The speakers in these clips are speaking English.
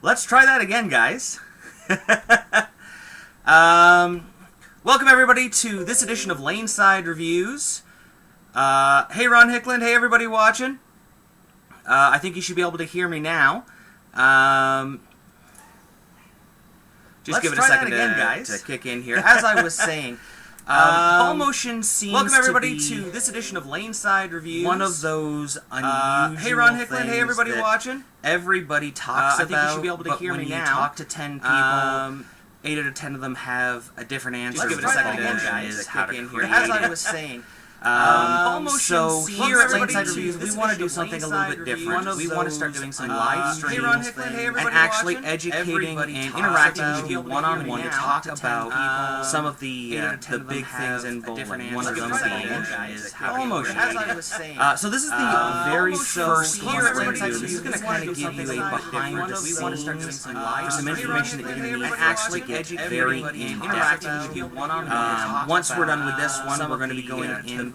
Let's try that again, guys. Welcome everybody to this edition of Laneside Reviews. Hey Ron Hickland, hey everybody watching. I think you should be able to hear me now. Just give it a second to kick in here. As I was saying, ball motion seems welcome everybody to this edition of Laneside Reviews. One of those unusual hey Ron Hickland, hey everybody watching. Everybody talks about. I think you should be able to hear me now. When you talk to 10 people, 8 out of 10 of them have a different answer. Just give it a second again, guys, to kick in here. As I was saying. So here at Laneside Reviews, we want to do something a little bit different. We want to start doing some live streams and actually educating and interacting with you one-on-one to talk about some of the big things in bowling. One of them being ball motion. So this is the very first here at Laneside Reviews. This is going to kind of give you a behind-the-scenes for some information that you're going to need and actually get very in-depth with you one-on-one. Once we're done with this one, we're going to be going into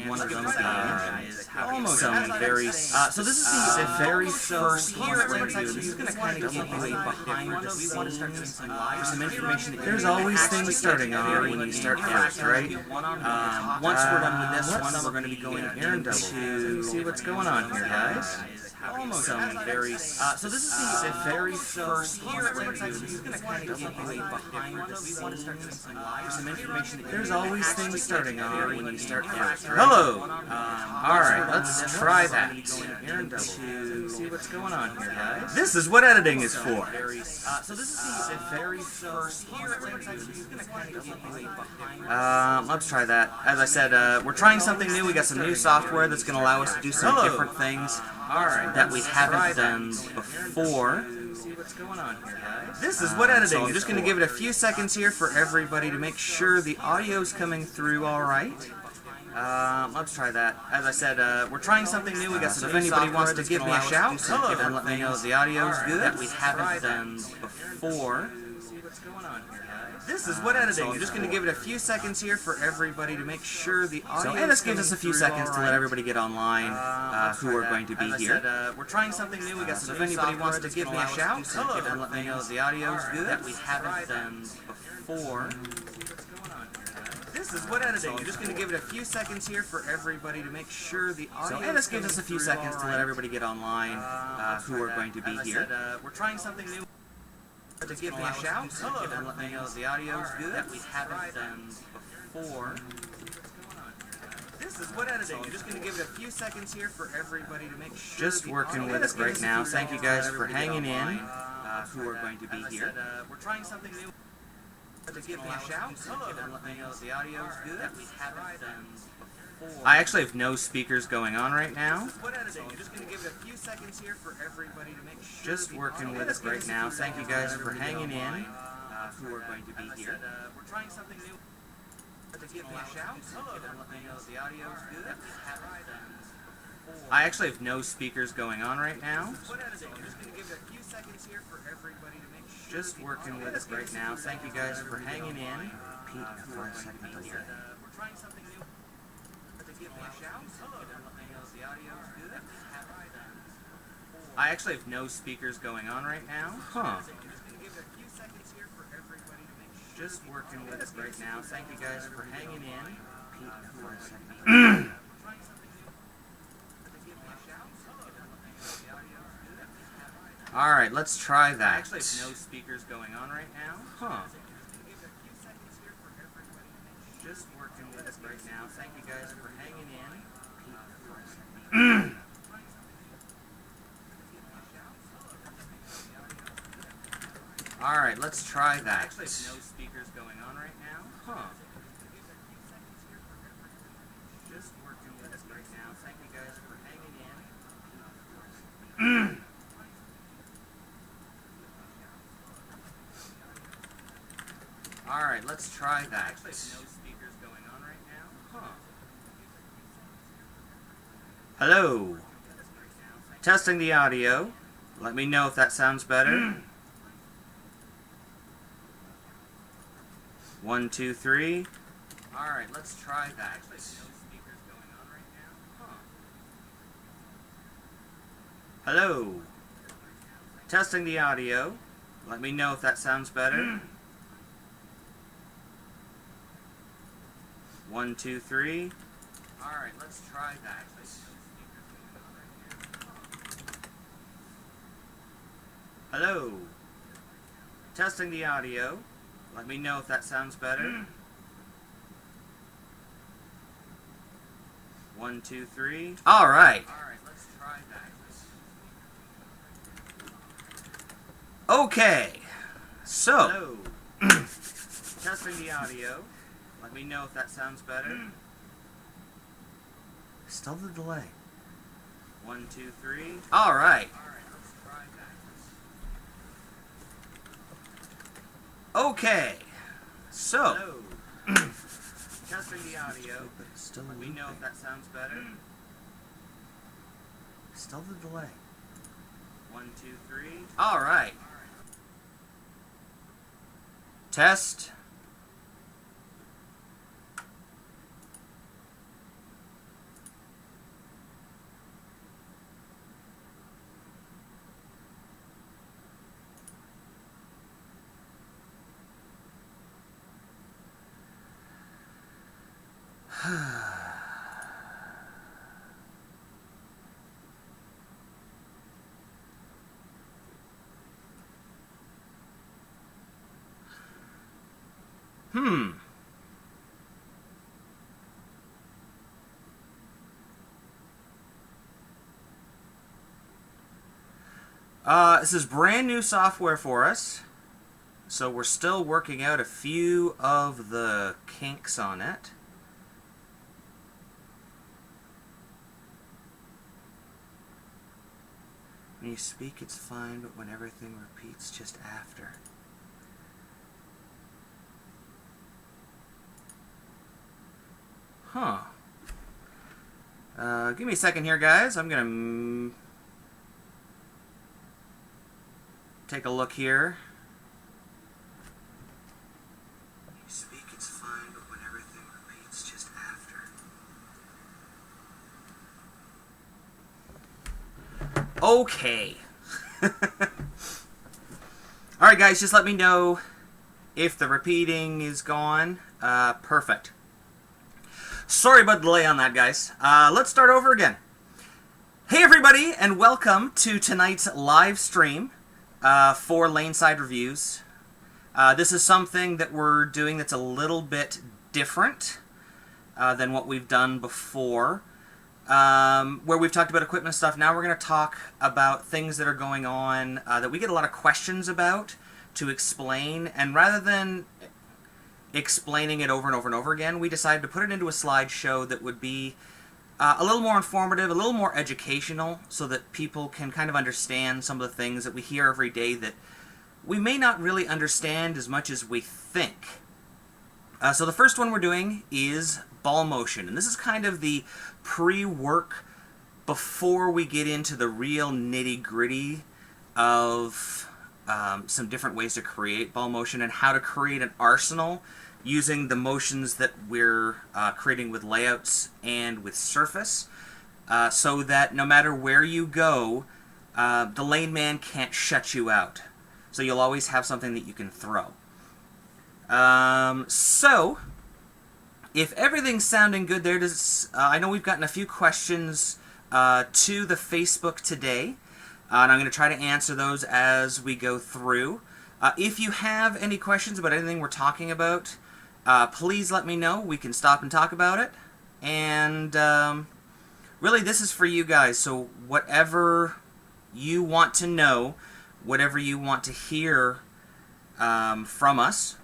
one of them being some very so this is the very first here at Laneside Reviews. This is going to kind of give you a behind the scenes for some information. There's always things starting on when you start first, right? Once we're done with this one, we're going to be going here and double to see what's going on here, guys. Some very so this is the very first here at Laneside Reviews. This is going to kind of give you a behind the scenes for some information. There's always things starting on when you start first. Hello. All right, let's try that. Here and double to see what's going on here, guys. This is what editing is for. So this is the very first here at Laneside Reviews. This is going to kind of give you a behind. Let's try that. As I said, we're trying something new. We got some new software that's going to allow us to do some different things. That we haven't done before. This is what editing. So I'm just going to give it a few seconds here for everybody to make sure the audio's coming through all right. Let's try that. As I said, we're trying something new. We got some. If anybody wants to give me a shout and let me know the audio's good that we haven't done before. This is what editing. I'm just going to give it a few seconds here for everybody to make sure the audio. And this gives us a few seconds to let everybody get online who are going to be here. We're trying something new. We got some. If anybody wants to give me a shout and let me know the audio's good that we haven't done before. This is what editing. I'm just going to give it a few seconds here for everybody to make sure the audio. And this gives us a few seconds to let everybody get online who are going to be here. We're trying something new. To give me a shout and let me know the audio's good that we haven't done before. This is what editing. I'm just going to give it a few seconds here for everybody to make sure. Just working with it right now. Thank you guys for hanging in. Who are going to be here? We're trying something new. To give me a shout and let me know the audio's good that we haven't done before. I actually have no speakers going on right now. Just going to give it a few seconds here for everybody to make sure. Just working with it right now. Thank you guys for hanging in. Who are going to be here? We're trying something new. To give me a shout and let me know the audio's good that we haven't done before. I actually have no speakers going on right now. Just going to give it a few seconds here for everybody to make sure. Just working with it right now. Thank you guys for hanging in. Pete, for a second. We're trying something new. I actually have no speakers going on right now. Huh. Just working with it right now. Thank you guys for hanging in. Pete, for a second. Alright, let's try that. I actually have no speakers going on right now. Huh. Just working with it right now. Thank you guys for hanging in. Pete, for a second. Alright, let's try that. Actually, no speakers going on right now. Huh. Just working with it right now. Thank you guys for hanging in. Alright, let's try that. Actually, no speakers going on right now. Huh. Hello. Testing the audio. Let me know if that sounds better. 1, 2, 3. Alright, let's try that. No speakers going on right now. Huh. Hello. Testing the audio. Let me know if that sounds better. 1, 2, 3. Alright, let's try that. Hello. Testing the audio. Let me know if that sounds better. 1, 2, 3. Alright. Alright, let's try that. Okay. So. Hello. Testing the audio. Let me know if that sounds better. Still the delay. 1, 2, 3. Alright. Alright, let's try that. Okay. So. Hello. Testing the audio. Still let me know if that sounds better. Still the delay. 1, 2, 3. Alright. Test. This is brand new software for us, so we're still working out a few of the kinks on it. When you speak, it's fine, but when everything repeats just after. Huh. Give me a second here, guys. I'm gonna take a look here. When you speak, it's fine, but when everything repeats just after. Okay. Alright, guys, just let me know if the repeating is gone. Perfect. Sorry about the delay on that, guys. Let's start over again. Hey, everybody, and welcome to tonight's live stream for Laneside Reviews. This is something that we're doing that's a little bit different than what we've done before, where we've talked about equipment stuff. Now we're going to talk about things that are going on that we get a lot of questions about to explain, and rather than explaining it over and over and over again, we decided to put it into a slideshow that would be a little more informative, a little more educational, so that people can kind of understand some of the things that we hear every day that we may not really understand as much as we think. So the first one we're doing is ball motion, and this is kind of the pre-work before we get into the real nitty-gritty of some different ways to create ball motion and how to create an arsenal using the motions that we're creating with layouts and with surface, so that no matter where you go, the lane man can't shut you out. So you'll always have something that you can throw. So, if everything's sounding good there, I know we've gotten a few questions to the Facebook today, and I'm going to try to answer those as we go through. If you have any questions about anything we're talking about, please let me know. We can stop and talk about it. And really, this is for you guys. So whatever you want to know, whatever you want to hear from us,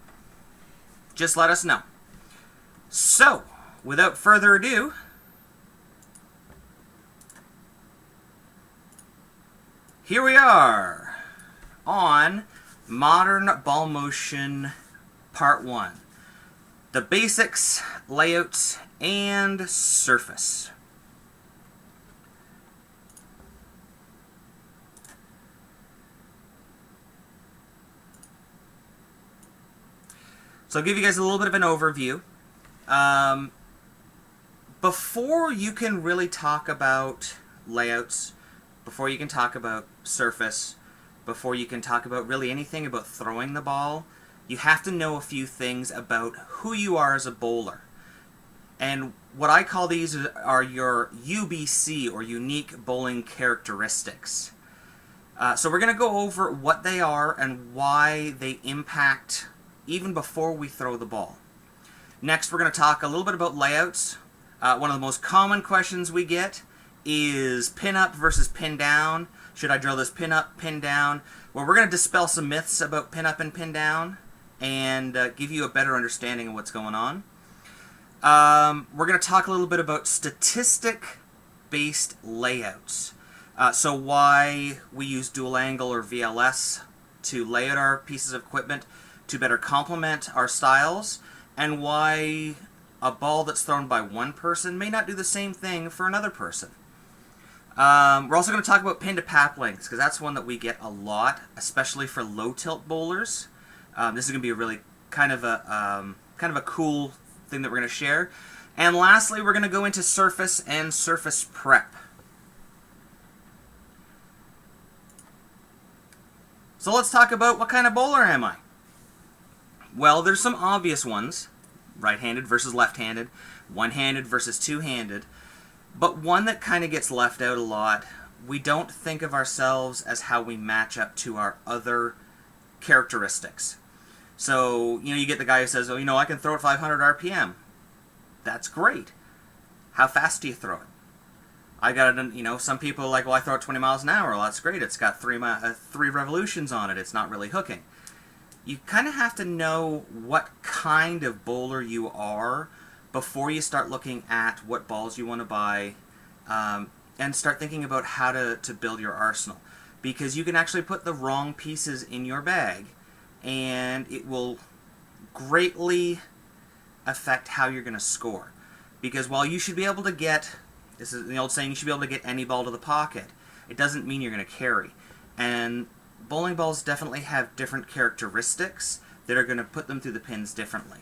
just let us know. So, without further ado, here we are on Modern Ball Motion Part 1. The basics, layouts, and surface. So I'll give you guys a little bit of an overview. Before you can really talk about layouts, before you can talk about surface, before you can talk about really anything about throwing the ball, you have to know a few things about who you are as a bowler. And what I call these are your UBC, or unique bowling characteristics. So we're going to go over what they are and why they impact even before we throw the ball. Next, we're going to talk a little bit about layouts. One of the most common questions we get is pin up versus pin down. Should I drill this pin up, pin down? Well, we're going to dispel some myths about pin up and pin down and give you a better understanding of what's going on. We're going to talk a little bit about statistic-based layouts. So why we use dual angle or VLS to lay out our pieces of equipment to better complement our styles, and why a ball that's thrown by one person may not do the same thing for another person. We're also going to talk about pin to PAP lengths, because that's one that we get a lot, especially for low tilt bowlers. This is going to be a really kind of a cool thing that we're going to share. And lastly, we're going to go into surface and surface prep. So let's talk about what kind of bowler am I? Well, there's some obvious ones. Right-handed versus left-handed, one-handed versus two-handed. But one that kind of gets left out a lot, we don't think of ourselves as how we match up to our other characteristics. So, you get the guy who says, oh, I can throw at 500 RPM. That's great. How fast do you throw it? I got it, some people are like, well, I throw it 20 miles an hour. Well, that's great. It's got 3 revolutions on it. It's not really hooking. You kind of have to know what kind of bowler you are before you start looking at what balls you want to buy, and start thinking about how to build your arsenal. Because you can actually put the wrong pieces in your bag, and it will greatly affect how you're going to score. Because while you should be able to get, this is the old saying, you should be able to get any ball to the pocket, it doesn't mean you're going to carry. And bowling balls definitely have different characteristics that are going to put them through the pins differently.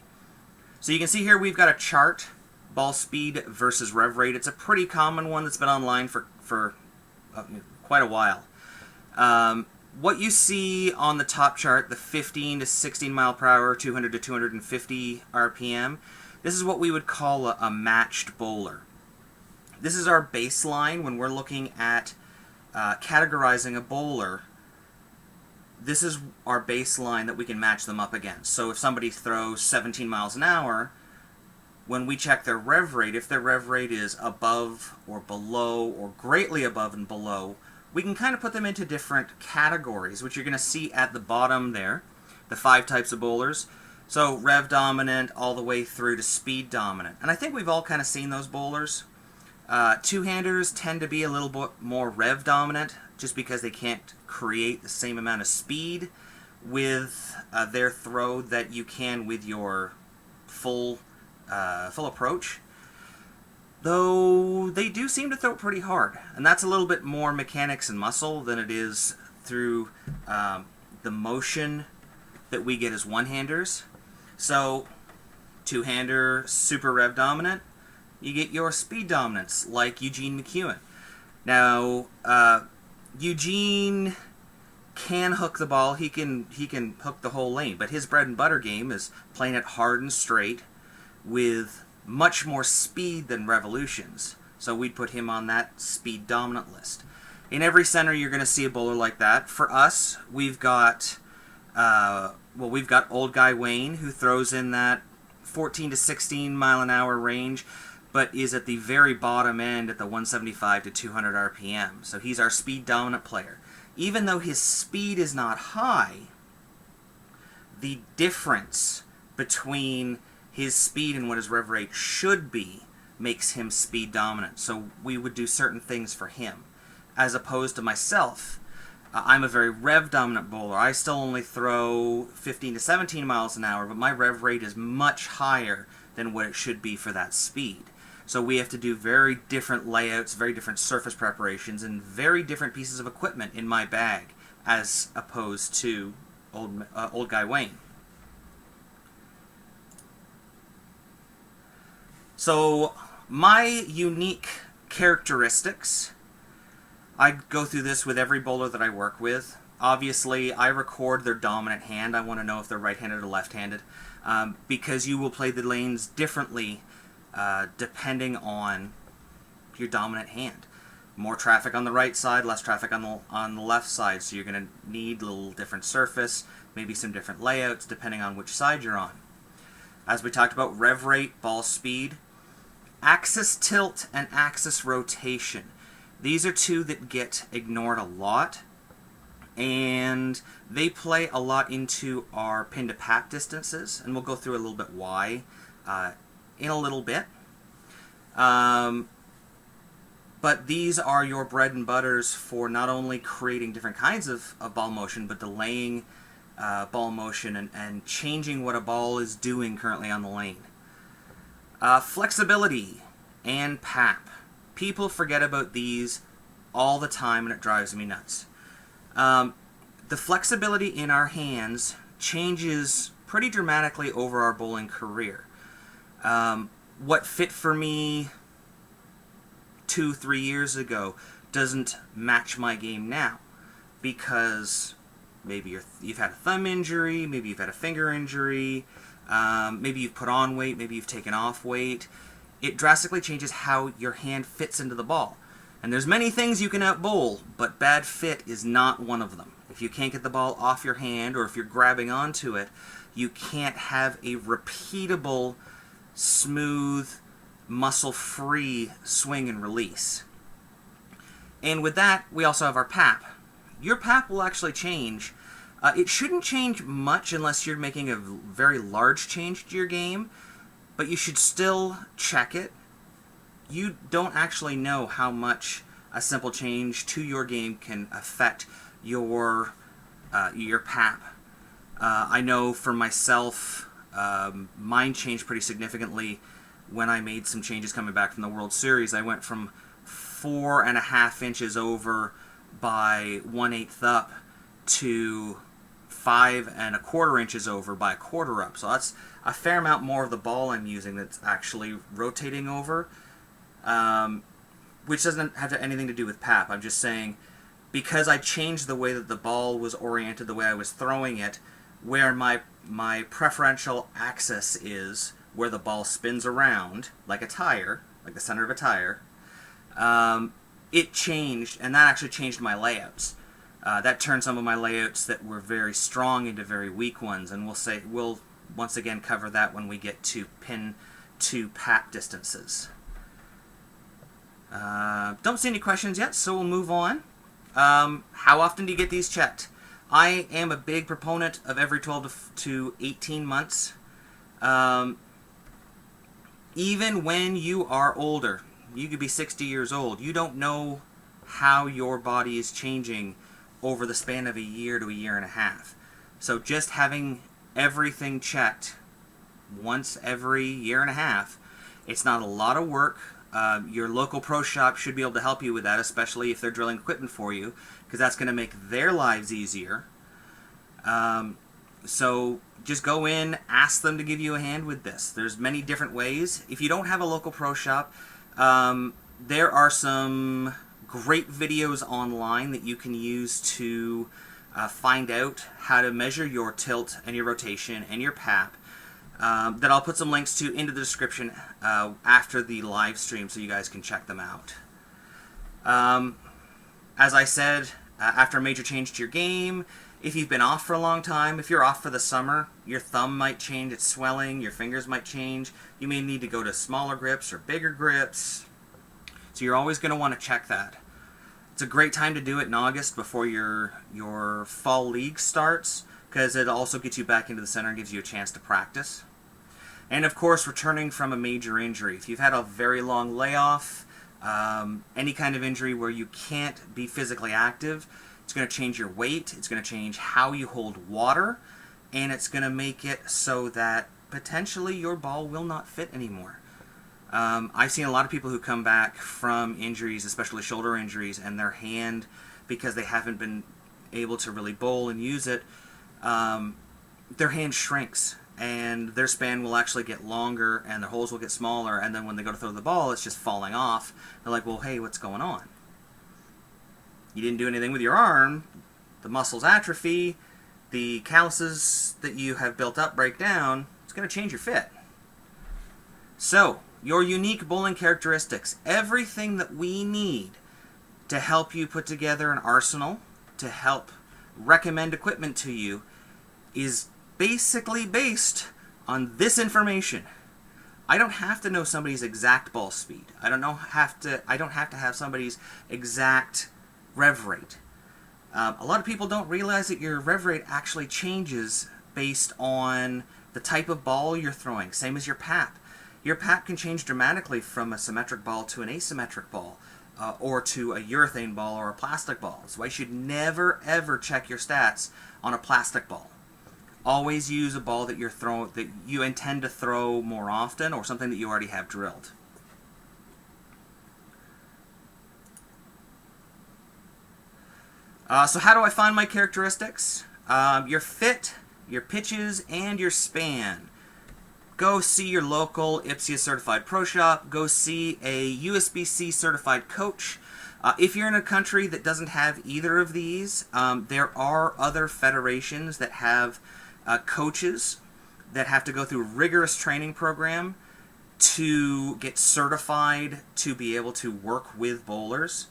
So you can see here we've got a chart, ball speed versus rev rate. It's a pretty common one that's been online for quite a while. What you see on the top chart, the 15 to 16 mile per hour, 200 to 250 RPM, this is what we would call a matched bowler. This is our baseline when we're looking at categorizing a bowler. This is our baseline that we can match them up against. So if somebody throws 17 miles an hour, when we check their rev rate, if their rev rate is above or below or greatly above and below, we can kind of put them into different categories, which you're going to see at the bottom there, the 5 types of bowlers. So rev dominant all the way through to speed dominant. And I think we've all kind of seen those bowlers. Two-handers tend to be a little bit more rev dominant, just because they can't create the same amount of speed with their throw that you can with your full approach. Though they do seem to throw pretty hard, and that's a little bit more mechanics and muscle than it is through the motion that we get as one-handers. So, two-hander, super rev dominant, you get your speed dominance, like Eugene McEwen. Now, Eugene can hook the ball, he can hook the whole lane, but his bread and butter game is playing it hard and straight with much more speed than revolutions. So we'd put him on that speed dominant list. In every center you're going to see a bowler like that. For us, we've got Old Guy Wayne, who throws in that 14 to 16 mile an hour range, but is at the very bottom end at the 175 to 200 RPM. So he's our speed dominant player. Even though his speed is not high, the difference between his speed and what his rev rate should be makes him speed dominant. So we would do certain things for him. As opposed to myself, I'm a very rev dominant bowler. I still only throw 15 to 17 miles an hour, but my rev rate is much higher than what it should be for that speed. So we have to do very different layouts, very different surface preparations, and very different pieces of equipment in my bag as opposed to Old Guy Wayne. So my unique characteristics, I go through this with every bowler that I work with. obviously, I record their dominant hand. I want to know if they're right-handed or left-handed, because you will play the lanes differently depending on your dominant hand. More traffic on the right side, less traffic on the left side, so you're going to need a little different surface, maybe some different layouts depending on which side you're on. As we talked about, rev rate, ball speed, axis tilt, and axis rotation. These are two that get ignored a lot, and they play a lot into our pin to PAP distances, and we'll go through a little bit why in a little bit. But these are your bread and butters for not only creating different kinds of ball motion, but delaying ball motion and changing what a ball is doing currently on the lane. Flexibility and PAP. People forget about these all the time, and it drives me nuts. The flexibility in our hands changes pretty dramatically over our bowling career. What fit for me 2-3 years ago doesn't match my game now, because maybe you've had a thumb injury, maybe you've had a finger injury, maybe you've put on weight, maybe you've taken off weight. It drastically changes how your hand fits into the ball. And there's many things you can out-bowl, but bad fit is not one of them. If you can't get the ball off your hand, or if you're grabbing onto it, you can't have a repeatable, smooth, muscle-free swing and release. And with that, we also have our PAP. Your PAP will actually change. It shouldn't change much unless you're making a very large change to your game, but you should still check it. You don't actually know how much a simple change to your game can affect your PAP. I know for myself, mine changed pretty significantly when I made some changes coming back from the World Series. I went from 4.5 inches over by 1/8 up to 5.25 inches over by 1/4 up. So that's a fair amount more of the ball I'm using that's actually rotating over, which doesn't have anything to do with PAP. I'm just saying, because I changed the way that the ball was oriented, the way I was throwing it, where my preferential axis is, where the ball spins around like a tire, like the center of a tire, it changed, and that actually changed my layouts. That turned some of my layouts that were very strong into very weak ones, and we'll once again cover that when we get to pin to PAP distances. Don't see any questions yet, so we'll move on. How often do you get these checked? I am a big proponent of every 12 to 18 months. Even when you are older, you could be 60 years old, you don't know how your body is changing over the span of a year to a year and a half. So just having everything checked once every year and a half, it's not a lot of work. Your local pro shop should be able to help you with that, especially if they're drilling equipment for you, because that's going to make their lives easier. So just go in, ask them to give you a hand with this. There's many different ways. If you don't have a local pro shop, there are some great videos online that you can use to find out how to measure your tilt and your rotation and your PAP, that I'll put some links to into the description after the live stream, so you guys can check them out. As I said, after a major change to your game, if you've been off for a long time, if you're off for the summer, your thumb might change its swelling, your fingers might change. You may need to go to smaller grips or bigger grips. So you're always going to want to check that. It's a great time to do it in August before your fall league starts, because it also gets you back into the center and gives you a chance to practice. And of course, returning from a major injury. If you've had a very long layoff, any kind of injury where you can't be physically active, it's going to change your weight, it's going to change how you hold water, and it's going to make it so that potentially your ball will not fit anymore. I've seen a lot of people who come back from injuries, especially shoulder injuries, and their hand, because they haven't been able to really bowl and use it, their hand shrinks, and their span will actually get longer, and their holes will get smaller, and then when they go to throw the ball, it's just falling off. They're like, well, hey, what's going on? You didn't do anything with your arm. the muscles atrophy, the calluses that you have built up break down, it's going to change your fit. So, your unique bowling characteristics, everything that we need to help you put together an arsenal, to help recommend equipment to you, is basically based on this information. I don't have to know somebody's exact ball speed. I don't have to have somebody's exact rev rate. A lot of people don't realize that your rev rate actually changes based on the type of ball you're throwing, same as your PAP. Your PAP can change dramatically from a symmetric ball to an asymmetric ball, or to a urethane ball or a plastic ball. So I should never ever check your stats on a plastic ball. Always use a ball that you intend to throw more often, or something that you already have drilled. So how do I find my characteristics? Your fit, your pitches, and your span. Go see your local IPSIA certified pro shop. Go see a USB-C certified coach. If you're in a country that doesn't have either of these, there are other federations that have coaches that have to go through a rigorous training program to get certified to be able to work with bowlers.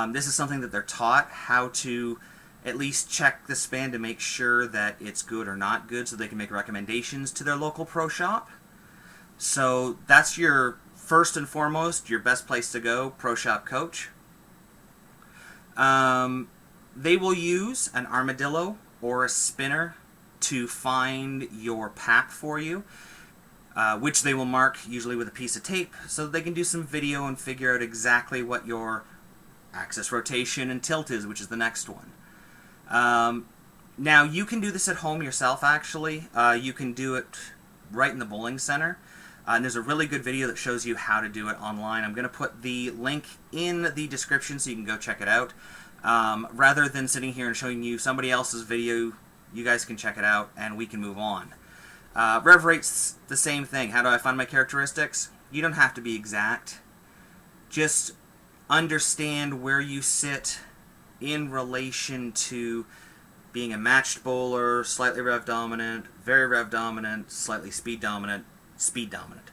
This is something that they're taught, how to at least check the span to make sure that it's good or not good, so they can make recommendations to their local pro shop. So that's your first and foremost, your best place to go, pro shop coach. They will use an armadillo or a spinner to find your PAP for you, which they will mark usually with a piece of tape, so that they can do some video and figure out exactly what your axis rotation and tilt is, which is the next one. Now, you can do this at home yourself, actually. You can do it right in the bowling center. And there's a really good video that shows you how to do it online. I'm going to put the link in the description so you can go check it out. Rather than sitting here and showing you somebody else's video, you guys can check it out and we can move on. Rev rate's the same thing. How do I find my characteristics? You don't have to be exact. Just understand where you sit in relation to being a matched bowler, slightly rev dominant, very rev dominant, slightly speed dominant, speed dominant.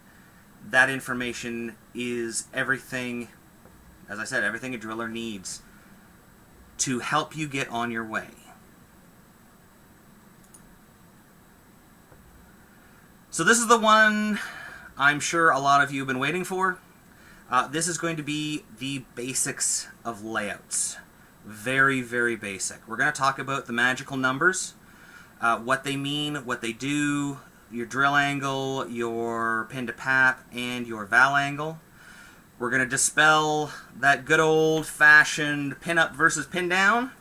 That information is everything, as I said, everything a driller needs to help you get on your way. So this is the one I'm sure a lot of you have been waiting for. This is going to be the basics of layouts. Very, very basic. We're going to talk about the magical numbers, what they mean, what they do, your drill angle, your pin to PAP, and your val angle. We're going to dispel that good old-fashioned pin up versus pin down.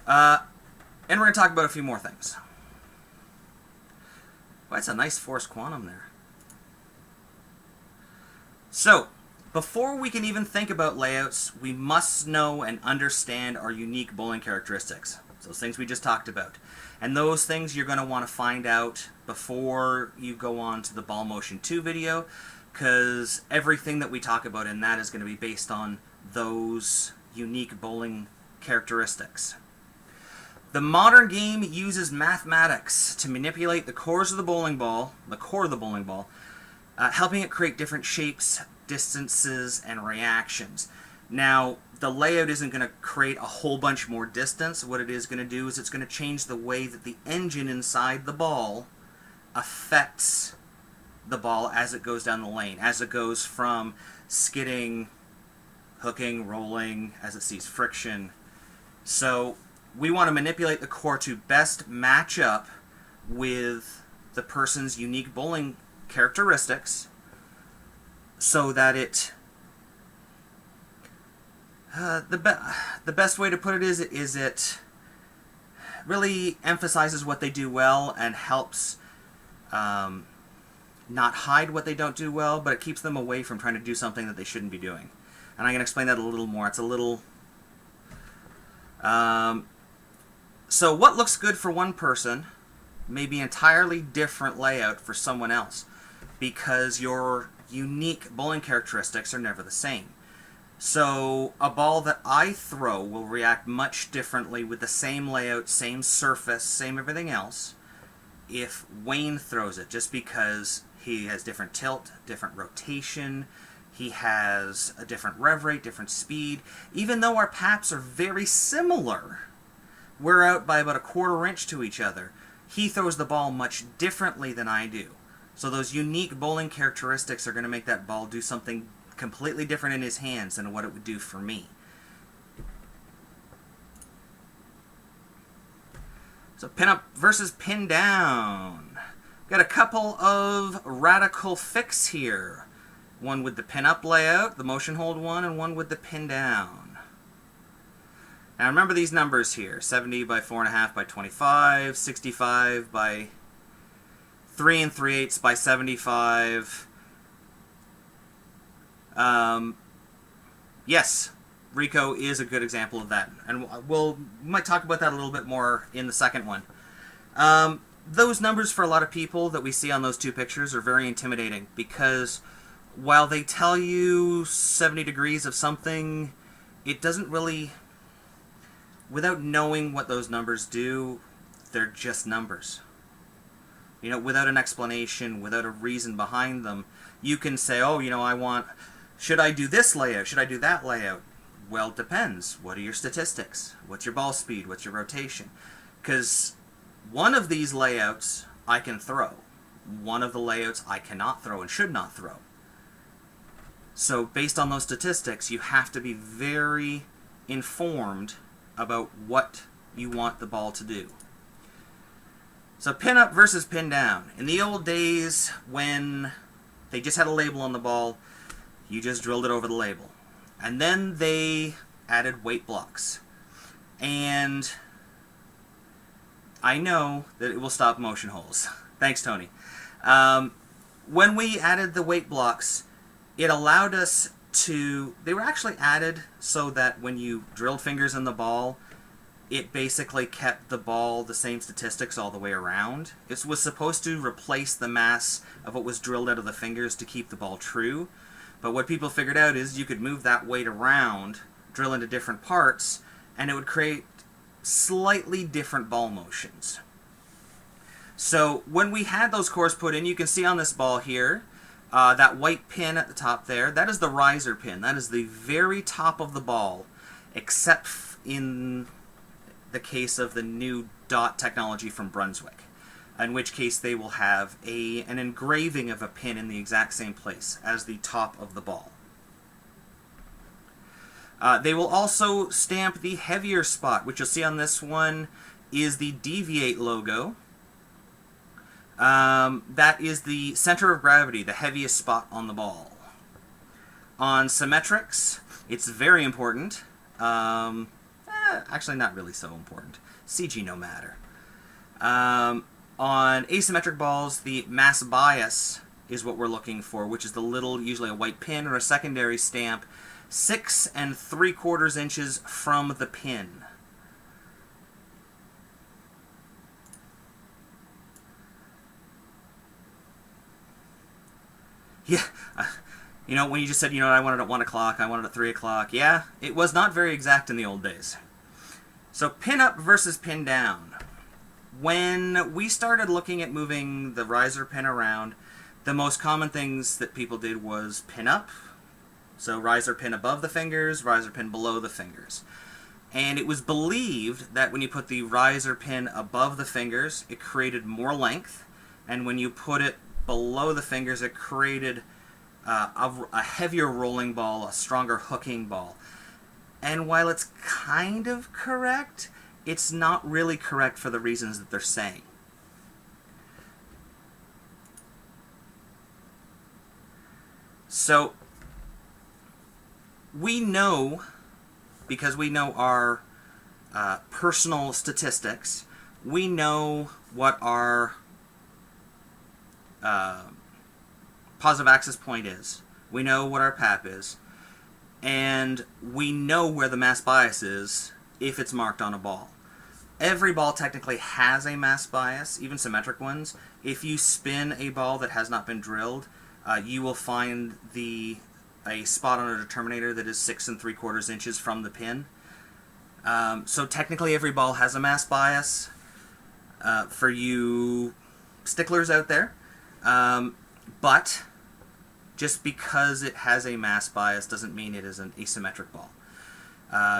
And we're going to talk about a few more things. Well, that's a nice force quantum there. So, before we can even think about layouts, we must know and understand our unique bowling characteristics. Those things we just talked about. And those things you're going to want to find out before you go on to the Ball Motion 2 video, because everything that we talk about in that is going to be based on those unique bowling characteristics. The modern game uses mathematics to manipulate the cores of the bowling ball, the core of the bowling ball, helping it create different shapes, distances, and reactions. Now, the layout isn't going to create a whole bunch more distance. What it is going to do is it's going to change the way that the engine inside the ball affects the ball as it goes down the lane, as it goes from skidding, hooking, rolling, as it sees friction. So we want to manipulate the core to best match up with the person's unique bowling characteristics so that it the best way to put it is it really emphasizes what they do well and helps not hide what they don't do well, but it keeps them away from trying to do something that they shouldn't be doing. And I'm going to explain that a little more. It's a little... So what looks good for one person may be entirely different layout for someone else, because your unique bowling characteristics are never the same. So a ball that I throw will react much differently with the same layout, same surface, same everything else if Wayne throws it, just because he has different tilt, different rotation, he has a different rev rate, different speed. Even though our PAPs are very similar, we're out by about a 1/4 inch to each other. He throws the ball much differently than I do. So those unique bowling characteristics are going to make that ball do something completely different in his hands than what it would do for me. So pin up versus pin down. Got a couple of radical fix here. One with the pin up layout, the motion hold one, and one with the pin down. Now remember these numbers here: 70 by 4.5 by 25, 65 by 3 3/8 by 75. Yes, Rico is a good example of that, and we might talk about that a little bit more in the second one. Those numbers for a lot of people that we see on those two pictures are very intimidating, because while they tell you 70 degrees of something, it doesn't really, without knowing what those numbers do, they're just numbers. You know, without an explanation, without a reason behind them, you can say, oh, you know, should I do this layout? Should I do that layout? Well, it depends. What are your statistics? What's your ball speed? What's your rotation? Because one of these layouts I can throw. One of the layouts I cannot throw and should not throw. So based on those statistics, you have to be very informed about what you want the ball to do. So pin up versus pin down. In the old days, when they just had a label on the ball, you just drilled it over the label. And then they added weight blocks. And I know that it will stop motion holes. Thanks, Tony. When we added the weight blocks, it allowed us to... They were actually added so that when you drilled fingers in the ball, it basically kept the ball the same statistics all the way around. It was supposed to replace the mass of what was drilled out of the fingers to keep the ball true. But what people figured out is you could move that weight around, drill into different parts, and it would create slightly different ball motions. So when we had those cores put in, you can see on this ball here, that white pin at the top there, that is the riser pin. That is the very top of the ball, except in the case of the new dot technology from Brunswick, in which case they will have an engraving of a pin in the exact same place as the top of the ball. They will also stamp the heavier spot, which you'll see on this one is the Deviate logo. That is the center of gravity, the heaviest spot on the ball. On symmetrics, it's very important. Actually, not really so important. CG no matter. On asymmetric balls, the mass bias is what we're looking for, which is the little, usually a white pin or a secondary stamp, 6 3/4 inches from the pin. Yeah, you know, when you just said, you know, I wanted it at 1 o'clock, I wanted it at 3 o'clock, yeah, it was not very exact in the old days. So pin up versus pin down. When we started looking at moving the riser pin around, the most common things that people did was pin up. So riser pin above the fingers, riser pin below the fingers. And it was believed that when you put the riser pin above the fingers, it created more length. And when you put it below the fingers, it created a heavier rolling ball, a stronger hooking ball. And while it's kind of correct, it's not really correct for the reasons that they're saying. So we know, because we know our personal statistics, we know what our positive axis point is. We know what our PAP is. And we know where the mass bias is if it's marked on a ball. Every ball technically has a mass bias, even symmetric ones. If you spin a ball that has not been drilled, you will find the a spot on a determinator that is 6 3/4 inches from the pin. So technically every ball has a mass bias for you sticklers out there. But just because it has a mass bias doesn't mean it is an asymmetric ball.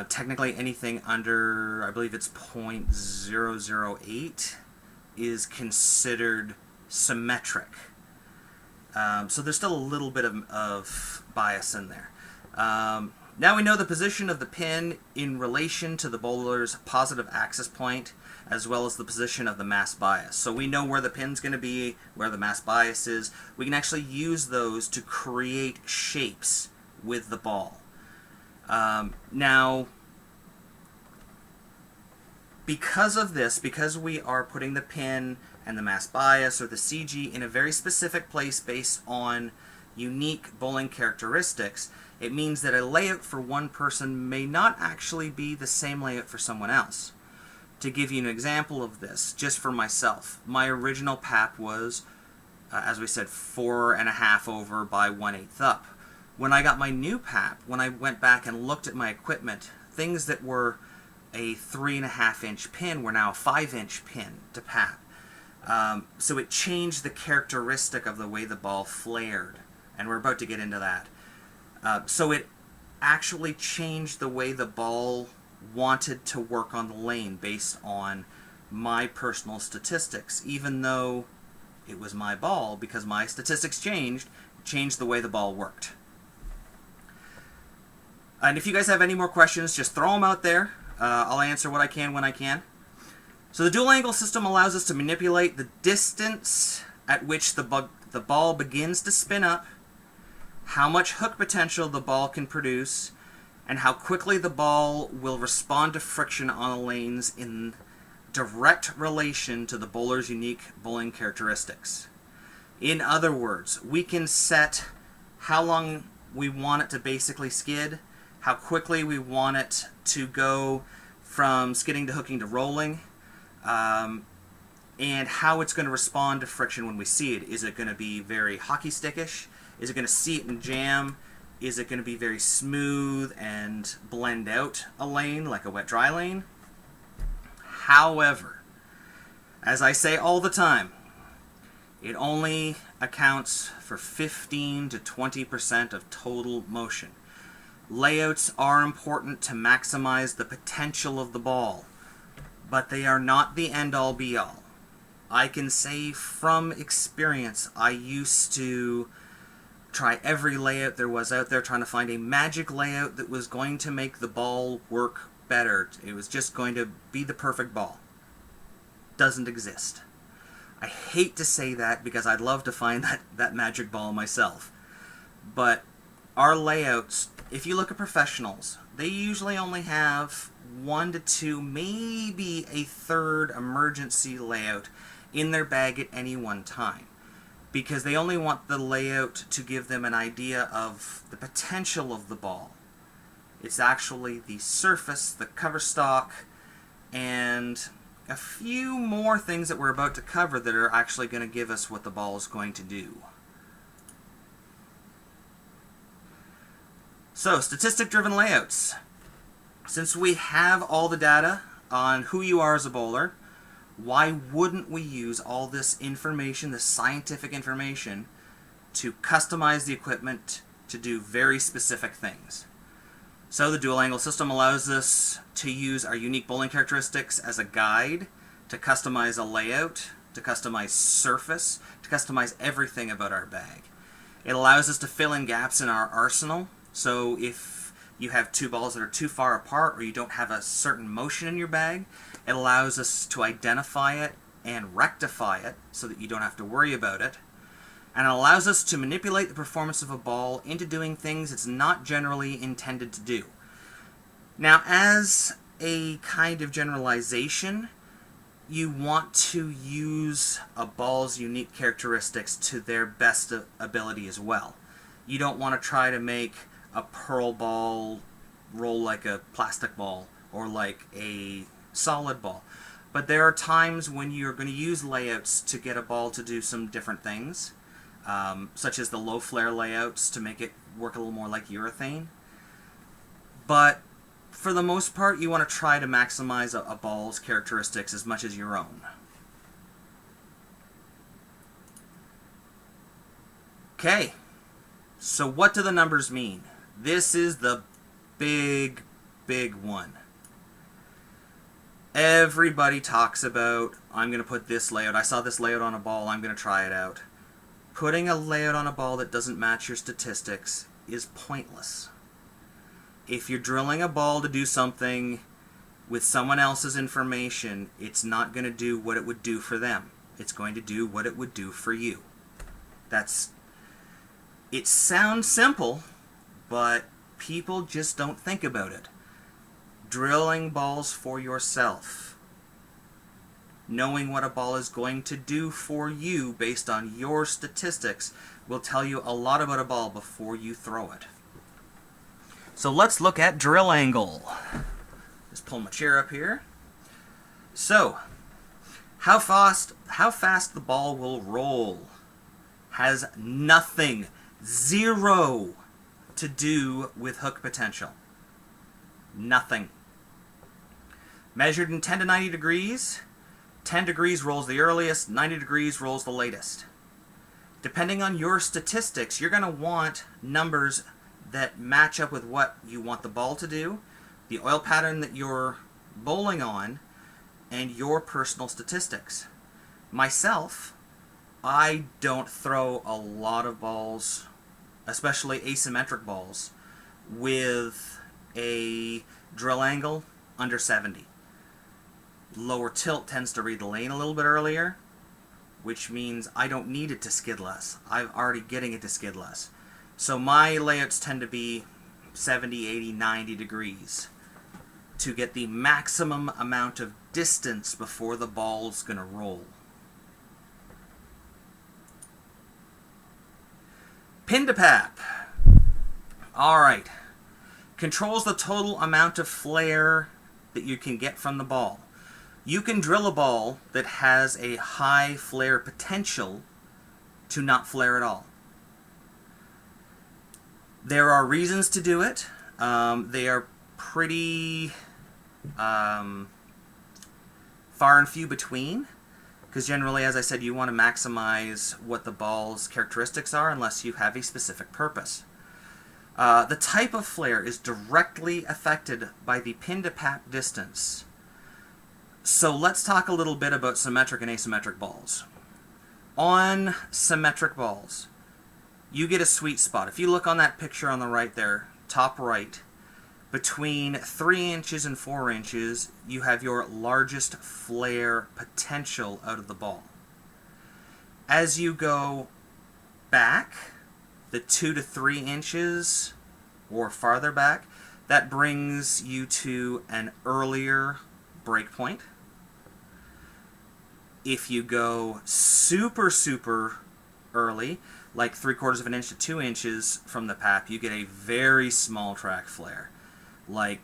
Technically anything under, I believe it's 0.008 is considered symmetric. So there's still a little bit of bias in there. Now we know the position of the pin in relation to the bowler's positive axis point, as well as the position of the mass bias. So we know where the pin's going to be, where the mass bias is. We can actually use those to create shapes with the ball. Now, because of this, because we are putting the pin and the mass bias or the CG in a very specific place based on unique bowling characteristics, it means that a layout for one person may not actually be the same layout for someone else. To give you an example of this, just for myself, my original PAP was, as we said, 4.5 over by 1/8 up. When I got my new PAP, when I went back and looked at my equipment, things that were a 3.5-inch pin were now a 5-inch pin to PAP. So it changed the characteristic of the way the ball flared, and we're about to get into that. So it actually changed the way the ball wanted to work on the lane based on my personal statistics, even though it was my ball, because my statistics changed the way the ball worked. And if you guys have any more questions, just throw them out there. I'll answer what I can when I can. So the dual angle system allows us to manipulate the distance at which the ball begins to spin up, how much hook potential the ball can produce, and how quickly the ball will respond to friction on the lanes in direct relation to the bowler's unique bowling characteristics. In other words, we can set how long we want it to basically skid, how quickly we want it to go from skidding to hooking to rolling, and how it's going to respond to friction when we see it. Is it going to be very hockey stickish? Is it going to see it and jam? Is it going to be very smooth and blend out a lane like a wet-dry lane? However, as I say all the time, it only accounts for 15 to 20% of total motion. Layouts are important to maximize the potential of the ball, but they are not the end-all be-all. I can say from experience, I used to try every layout there was out there, trying to find a magic layout that was going to make the ball work better. It was just going to be the perfect ball. Doesn't exist. I hate to say that because I'd love to find that magic ball myself. But our layouts, if you look at professionals, they usually only have 1 to 2, maybe a third emergency layout in their bag at any one time, because they only want the layout to give them an idea of the potential of the ball. It's actually the surface, the cover stock, and a few more things that we're about to cover that are actually going to give us what the ball is going to do. So, statistic-driven layouts. Since we have all the data on who you are as a bowler, why wouldn't we use all this information, this scientific information, to customize the equipment to do very specific things? So the dual angle system allows us to use our unique bowling characteristics as a guide to customize a layout, to customize surface, to customize everything about our bag. It allows us to fill in gaps in our arsenal. So if you have two balls that are too far apart or you don't have a certain motion in your bag, it allows us to identify it and rectify it so that you don't have to worry about it. And it allows us to manipulate the performance of a ball into doing things it's not generally intended to do. Now, as a kind of generalization, you want to use a ball's unique characteristics to their best ability as well. You don't want to try to make a pearl ball roll like a plastic ball or like a solid ball. But there are times when you're going to use layouts to get a ball to do some different things, such as the low flare layouts to make it work a little more like urethane. But for the most part, you want to try to maximize a ball's characteristics as much as your own. Okay, so what do the numbers mean? This is the big one. Everybody talks about, I'm going to put this layout. I saw this layout on a ball, I'm going to try it out. Putting a layout on a ball that doesn't match your statistics is pointless. If you're drilling a ball to do something with someone else's information, it's not going to do what it would do for them. It's going to do what it would do for you. It sounds simple, but people just don't think about it. Drilling balls for yourself, knowing what a ball is going to do for you based on your statistics, will tell you a lot about a ball before you throw it. So let's look at drill angle. Just pull my chair up here. So, how fast the ball will roll has nothing, zero, to do with hook potential. Nothing. Measured in 10 to 90 degrees, 10 degrees rolls the earliest, 90 degrees rolls the latest. Depending on your statistics, you're going to want numbers that match up with what you want the ball to do, the oil pattern that you're bowling on, and your personal statistics. Myself, I don't throw a lot of balls, especially asymmetric balls, with a drill angle under 70. Lower tilt tends to read the lane a little bit earlier, which means I don't need it to skid less. I'm already getting it to skid less. So my layouts tend to be 70, 80, 90 degrees to get the maximum amount of distance before the ball's going to roll. Pin to PAP. Alright. Controls the total amount of flare that you can get from the ball. You can drill a ball that has a high flare potential to not flare at all. There are reasons to do it. They are pretty far and few between, because generally, as I said, you want to maximize what the ball's characteristics are unless you have a specific purpose. The type of flare is directly affected by the pin to PAP distance. So let's talk a little bit about symmetric and asymmetric balls. On symmetric balls, you get a sweet spot. If you look on that picture on the right there, top right, between 3 inches and 4 inches, you have your largest flare potential out of the ball. As you go back, the 2 to 3 inches or farther back, that brings you to an earlier break point. If you go super early, like 3/4 of an inch to 2 inches from the PAP, you get a very small track flare, like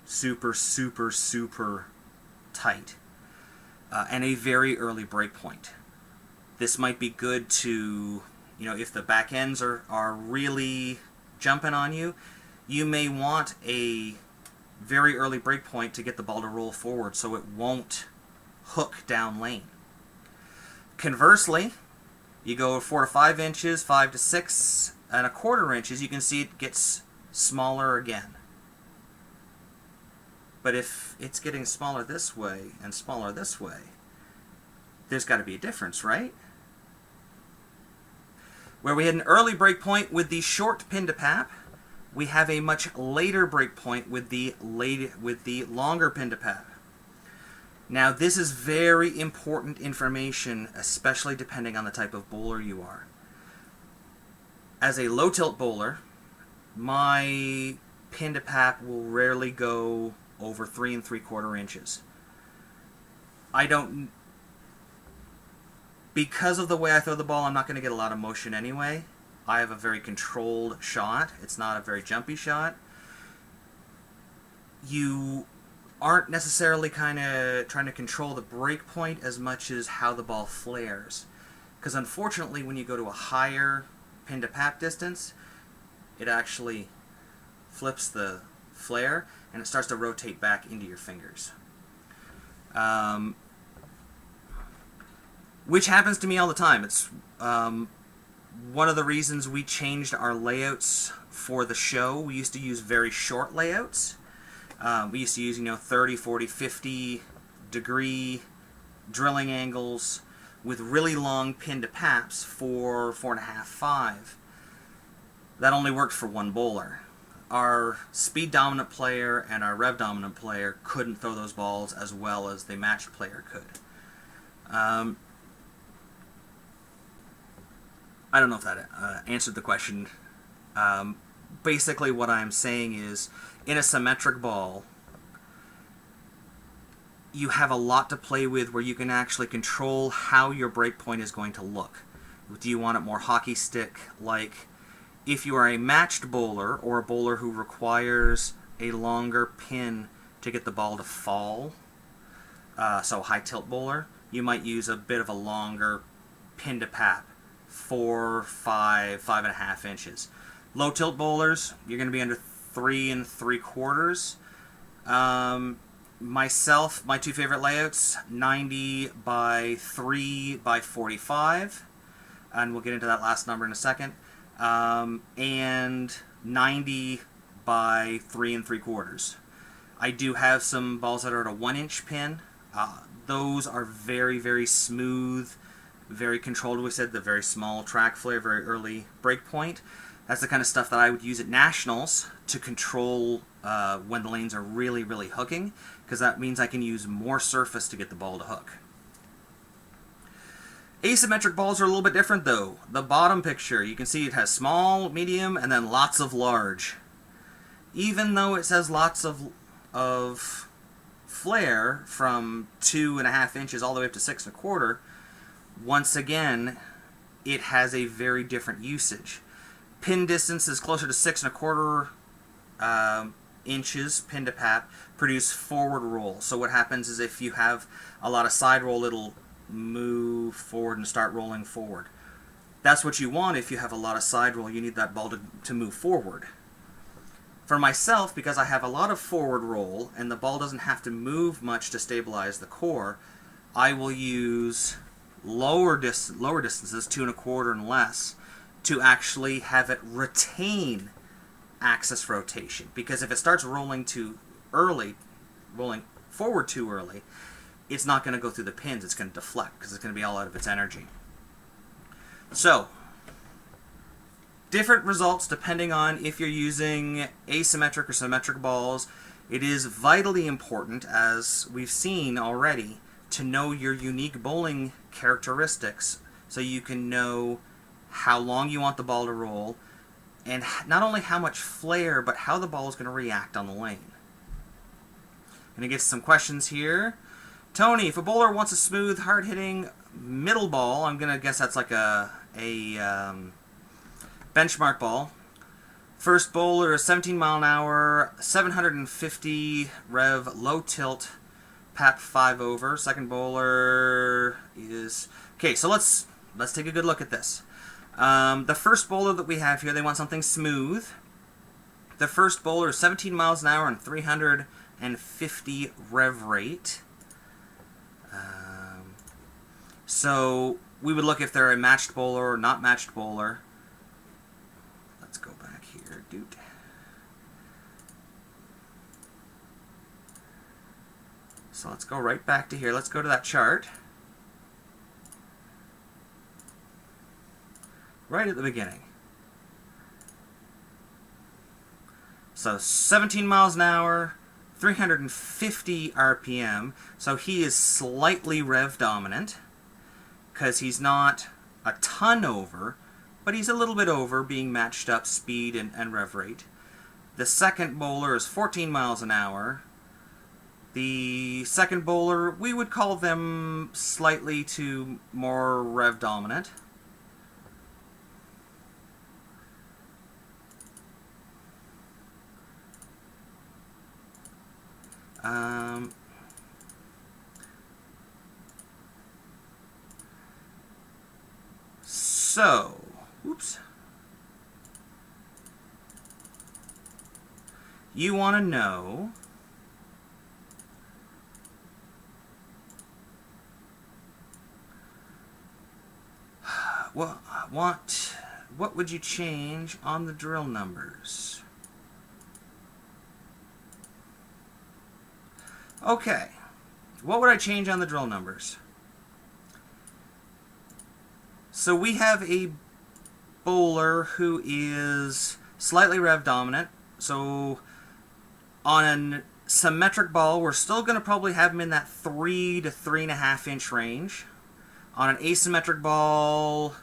super tight, and a very early break point. This might be good to, if the back ends are really jumping on you, you may want a very early break point to get the ball to roll forward so it won't hook down lane. Conversely, you go 4 to 5 inches, 5 to 6.25 inches, you can see it gets smaller again. But if it's getting smaller this way and smaller this way, there's got to be a difference, right? Where we had an early break point with the short pin to PAP, we have a much later break point with the longer pin to PAP. Now, this is very important information, especially depending on the type of bowler you are. As a low tilt bowler, my pin to PAP will rarely go over 3 3/4 inches. Because of the way I throw the ball, I'm not going to get a lot of motion anyway. I have a very controlled shot. It's not a very jumpy shot. You aren't necessarily kind of trying to control the break point as much as how the ball flares. Because unfortunately, when you go to a higher pin to PAP distance, it actually flips the flare and it starts to rotate back into your fingers. Which happens to me all the time. It's one of the reasons we changed our layouts for the show. We used to use very short layouts. We used to use, 30, 40, 50 degree drilling angles with really long pin to PAPs, 4, 4.5, 5. That only worked for one bowler. Our speed dominant player and our rev dominant player couldn't throw those balls as well as the matched player could. I don't know if that answered the question. Basically what I'm saying is, in a symmetric ball, you have a lot to play with where you can actually control how your break point is going to look. Do you want it more hockey stick like? If you are a matched bowler, or a bowler who requires a longer pin to get the ball to fall, so high tilt bowler, you might use a bit of a longer pin to PAP, 4, 5, 5.5 inches. Low tilt bowlers, you're going to be under 3 3/4. Myself, my two favorite layouts, 90 by 3 by 45, and we'll get into that last number in a second. And 90 by 3 3/4. I do have some balls that are at a 1-inch pin. Those are very, very smooth, very controlled. We said the very small track flare, very early break point. That's the kind of stuff that I would use at Nationals to control when the lanes are really, really hooking, because that means I can use more surface to get the ball to hook. Asymmetric balls are a little bit different though. The bottom picture, you can see it has small, medium, and then lots of large. Even though it says lots of flare from 2.5 inches all the way up to 6 1/4, once again, it has a very different usage. Pin distance is closer to 6 1/4 inches, pin to PAP, produce forward roll. So what happens is if you have a lot of side roll, it'll move forward and start rolling forward. That's what you want. If you have a lot of side roll, you need that ball to move forward. For myself, because I have a lot of forward roll and the ball doesn't have to move much to stabilize the core, I will use lower distances, 2 1/4 and less, to actually have it retain axis rotation. Because if it starts rolling too early, rolling forward too early, it's not going to go through the pins, it's going to deflect because it's going to be all out of its energy. So, different results depending on if you're using asymmetric or symmetric balls. It is vitally important, as we've seen already, to know your unique bowling characteristics so you can know how long you want the ball to roll, and not only how much flare, but how the ball is going to react on the lane. I'm going to get some questions here. Tony, if a bowler wants a smooth, hard-hitting middle ball, I'm going to guess that's like a benchmark ball. First bowler is 17 mile an hour, 750 rev, low tilt, PAP 5 over. Second bowler is... Okay, so let's take a good look at this. The first bowler that we have here, they want something smooth. The first bowler is 17 miles an hour and 350 rev rate. So we would look if they're a matched bowler or not matched bowler. Let's go back here, dude. So let's go right back to here. Let's go to that chart. Right at the beginning. So 17 miles an hour, 350 RPM. So he is slightly rev dominant, because he's not a ton over, but he's a little bit over, being matched up speed and rev rate. The second bowler is 14 miles an hour. The second bowler, we would call them slightly to more rev dominant. So, oops. you want to know what would you change on the drill numbers? Okay, what would I change on the drill numbers? So we have a bowler who is slightly rev dominant. So on a symmetric ball, we're still going to probably have him in that 3 to 3.5 inch range. On an asymmetric ball,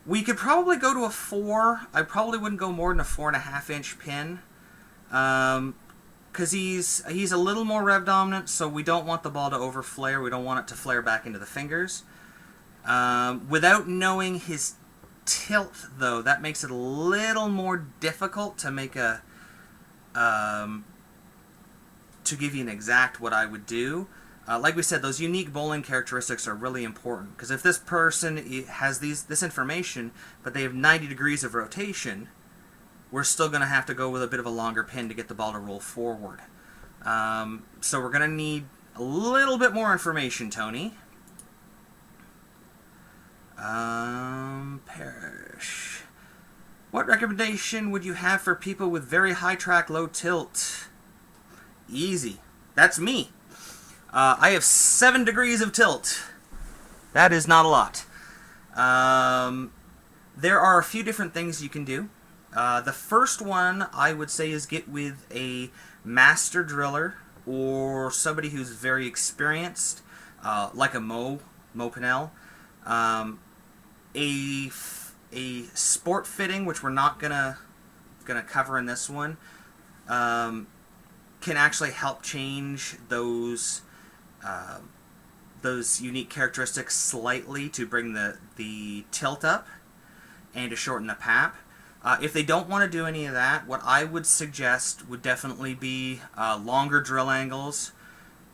we could probably go to a 4. I probably wouldn't go more than a 4.5 inch pin. Because he's a little more rev dominant, so we don't want the ball to over flare. We don't want it to flare back into the fingers. Without knowing his tilt, though, that makes it a little more difficult to make a to give you an exact what I would do. Like we said, those unique bowling characteristics are really important, because if this person has this information, but they have 90 degrees of rotation, we're still going to have to go with a bit of a longer pin to get the ball to roll forward. So we're going to need a little bit more information, Tony. Parrish. What recommendation would you have for people with very high track, low tilt? Easy. That's me. I have 7 degrees of tilt. That is not a lot. There are a few different things you can do. The first one I would say is get with a master driller or somebody who's very experienced, like a Mo Pinnell. A sport fitting, which we're not gonna cover in this one, can actually help change those unique characteristics slightly to bring the tilt up and to shorten the PAP. If they don't want to do any of that, what I would suggest would definitely be longer drill angles,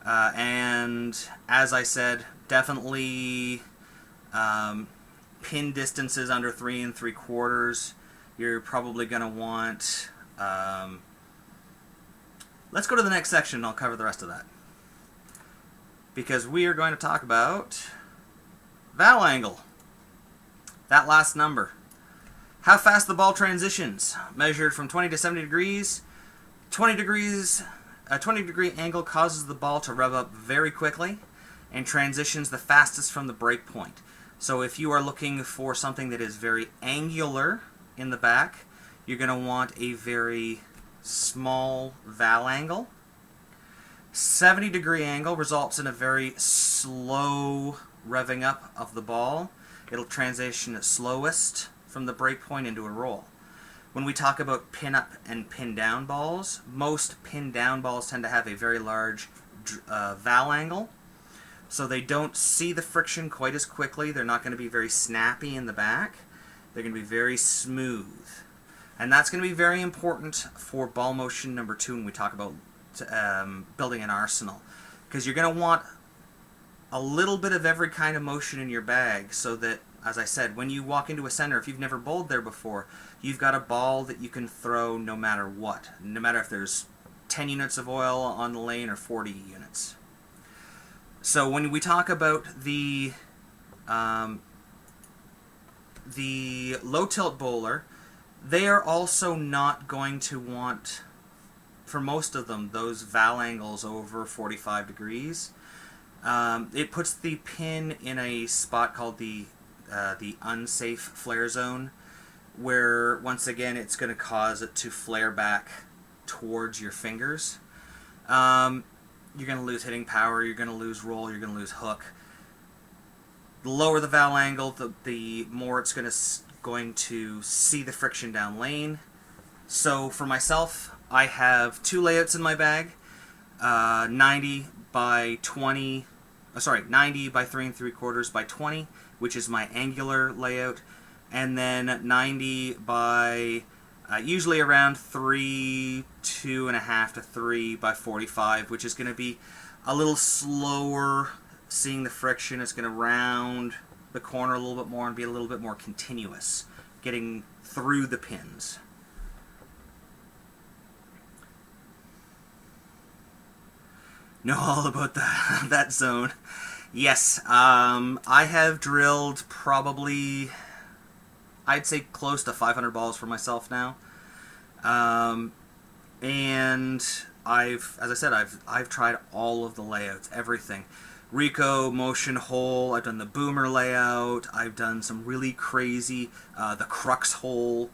and as I said, definitely pin distances under 3 3/4. You're probably going to want... let's go to the next section and I'll cover the rest of that. Because we are going to talk about valve angle. That last number. How fast the ball transitions, measured from 20 to 70 degrees. A 20 degree angle causes the ball to rev up very quickly and transitions the fastest from the break point. So if you are looking for something that is very angular in the back, you're going to want a very small valve angle. 70 degree angle results in a very slow revving up of the ball. It'll transition slowest from the break point into a roll. When we talk about pin up and pin down balls, most pin down balls tend to have a very large valve angle, so they don't see the friction quite as quickly. They're not going to be very snappy in the back. They're going to be very smooth. And that's going to be very important for ball motion number 2 when we talk about building an arsenal. Because you're going to want a little bit of every kind of motion in your bag, so that, as I said, when you walk into a center, if you've never bowled there before, you've got a ball that you can throw no matter what. No matter if there's 10 units of oil on the lane or 40 units. So when we talk about the low tilt bowler, they are also not going to want, for most of them, those valve angles over 45 degrees. It puts the pin in a spot called the unsafe flare zone, where once again it's going to cause it to flare back towards your fingers. You're going to lose hitting power, you're going to lose roll, you're going to lose hook. The lower the valve angle, the more it's going to see the friction down lane. So for myself, I have 2 layouts in my bag, 90 by 3 3/4 by 20, which is my angular layout, and then 90 by usually around 2.5 to 3 by 45, which is going to be a little slower seeing the friction. It's going to round the corner a little bit more and be a little bit more continuous, getting through the pins. know all about that zone. Yes, I have drilled probably, I'd say close to 500 balls for myself now. And as I said, I've tried all of the layouts, everything. Rico, motion hole, I've done the boomer layout, I've done some really crazy, the crux hole,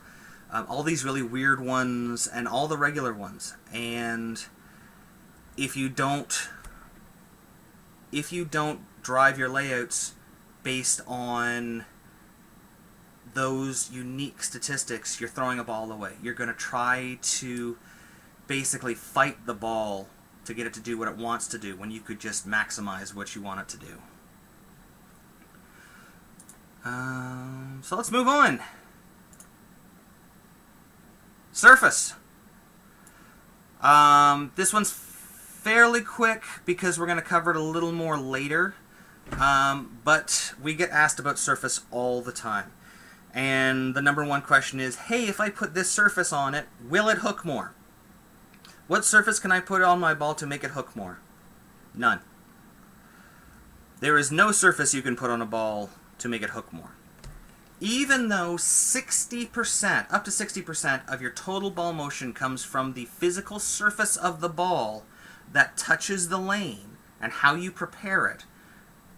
all these really weird ones, and all the regular ones. And if you don't drive your layouts based on those unique statistics, you're throwing a ball away. You're going to try to basically fight the ball to get it to do what it wants to do when you could just maximize what you want it to do. So let's move on. Surface. This one's fairly quick because we're going to cover it a little more later, but we get asked about surface all the time. And the number one question is, hey, if I put this surface on it, will it hook more? What surface can I put on my ball to make it hook more? None. There is no surface you can put on a ball to make it hook more. Even though 60%, up to 60% of your total ball motion comes from the physical surface of the ball that touches the lane and how you prepare it,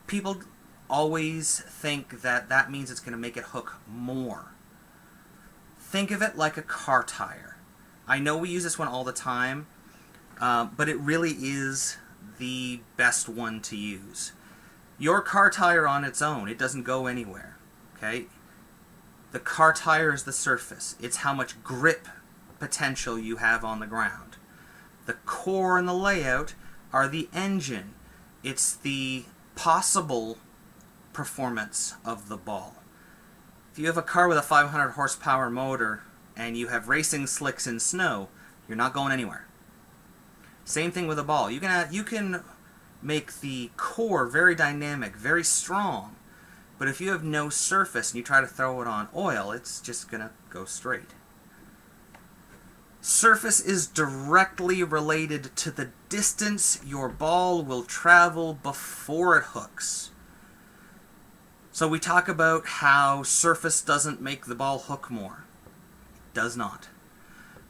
people always think that that means it's going to make it hook more. Think of it like a car tire. I know we use this one all the time, but it really is the best one to use. Your car tire on its own, it doesn't go anywhere, okay? The car tire is the surface. It's how much grip potential you have on the ground. The core and the layout are the engine. It's the possible performance of the ball. If you have a car with a 500 horsepower motor and you have racing slicks in snow, you're not going anywhere. Same thing with a ball. You can make the core very dynamic, very strong, but if you have no surface and you try to throw it on oil, it's just going to go straight. Surface is directly related to the distance your ball will travel before it hooks. So we talk about how surface doesn't make the ball hook more. It does not.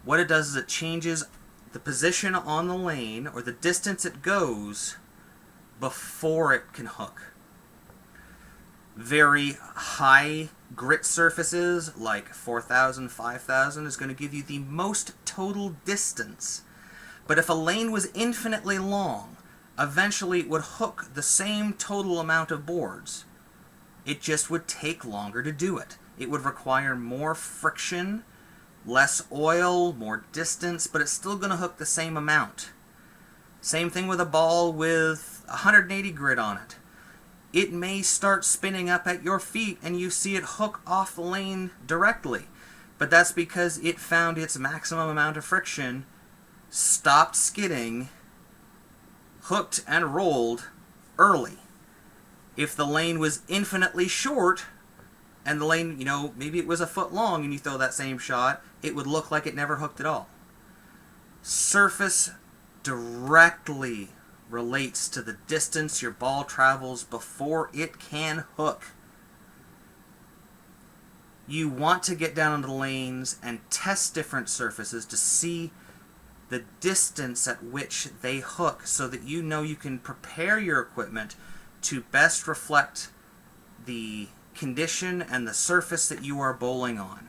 What it does is it changes the position on the lane, or the distance it goes, before it can hook. Very high grit surfaces, like 4,000, 5,000, is going to give you the most total distance. But if a lane was infinitely long, eventually it would hook the same total amount of boards. It just would take longer to do it. It would require more friction, less oil, more distance, but it's still going to hook the same amount. Same thing with a ball with 180 grit on it. It may start spinning up at your feet and you see it hook off the lane directly, but that's because it found its maximum amount of friction, stopped skidding, hooked and rolled early. If the lane was infinitely short, and the lane, maybe it was a foot long and you throw that same shot, it would look like it never hooked at all. Surface directly relates to the distance your ball travels before it can hook. You want to get down into the lanes and test different surfaces to see the distance at which they hook so that you know you can prepare your equipment to best reflect the condition and the surface that you are bowling on.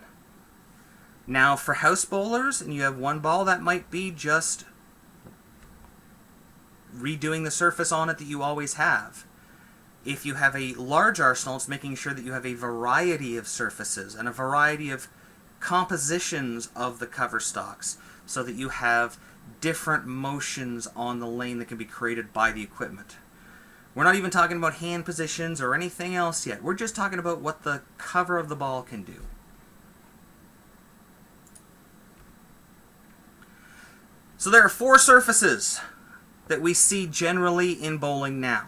Now, for house bowlers, and you have one ball, that might be just redoing the surface on it that you always have. If you have a large arsenal, it's making sure that you have a variety of surfaces and a variety of compositions of the cover stocks so that you have different motions on the lane that can be created by the equipment. We're not even talking about hand positions or anything else yet. We're just talking about what the cover of the ball can do. So there are 4 surfaces that we see generally in bowling now.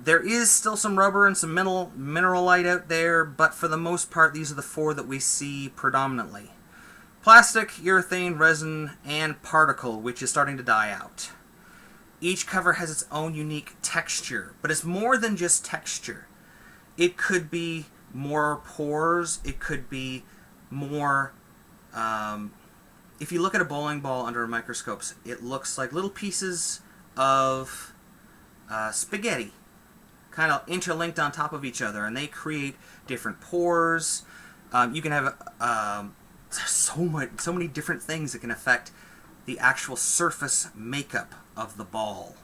There is still some rubber and some mineralite out there, but for the most part, these are the 4 that we see predominantly. Plastic, urethane, resin, and particle, which is starting to die out. Each cover has its own unique texture, but it's more than just texture. It could be more pores, it could be more... if you look at a bowling ball under a microscope, it looks like little pieces of spaghetti kind of interlinked on top of each other, and they create different pores. You can have so many different things that can affect the actual surface makeup of the ball.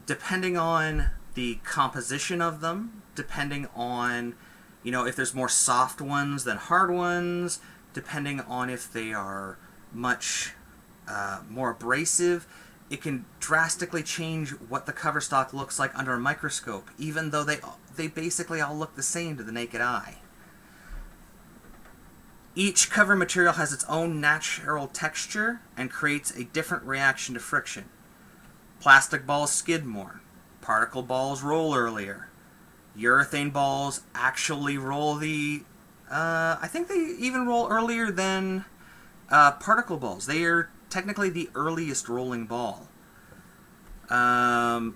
Depending on the composition of them, depending on, you know, if there's more soft ones than hard ones, depending on if they are much more abrasive, it can drastically change what the cover stock looks like under a microscope, even though they basically all look the same to the naked eye. Each cover material has its own natural texture and creates a different reaction to friction. Plastic balls skid more. Particle balls roll earlier. Urethane balls actually roll I think they even roll earlier than particle balls. They are technically the earliest rolling ball. And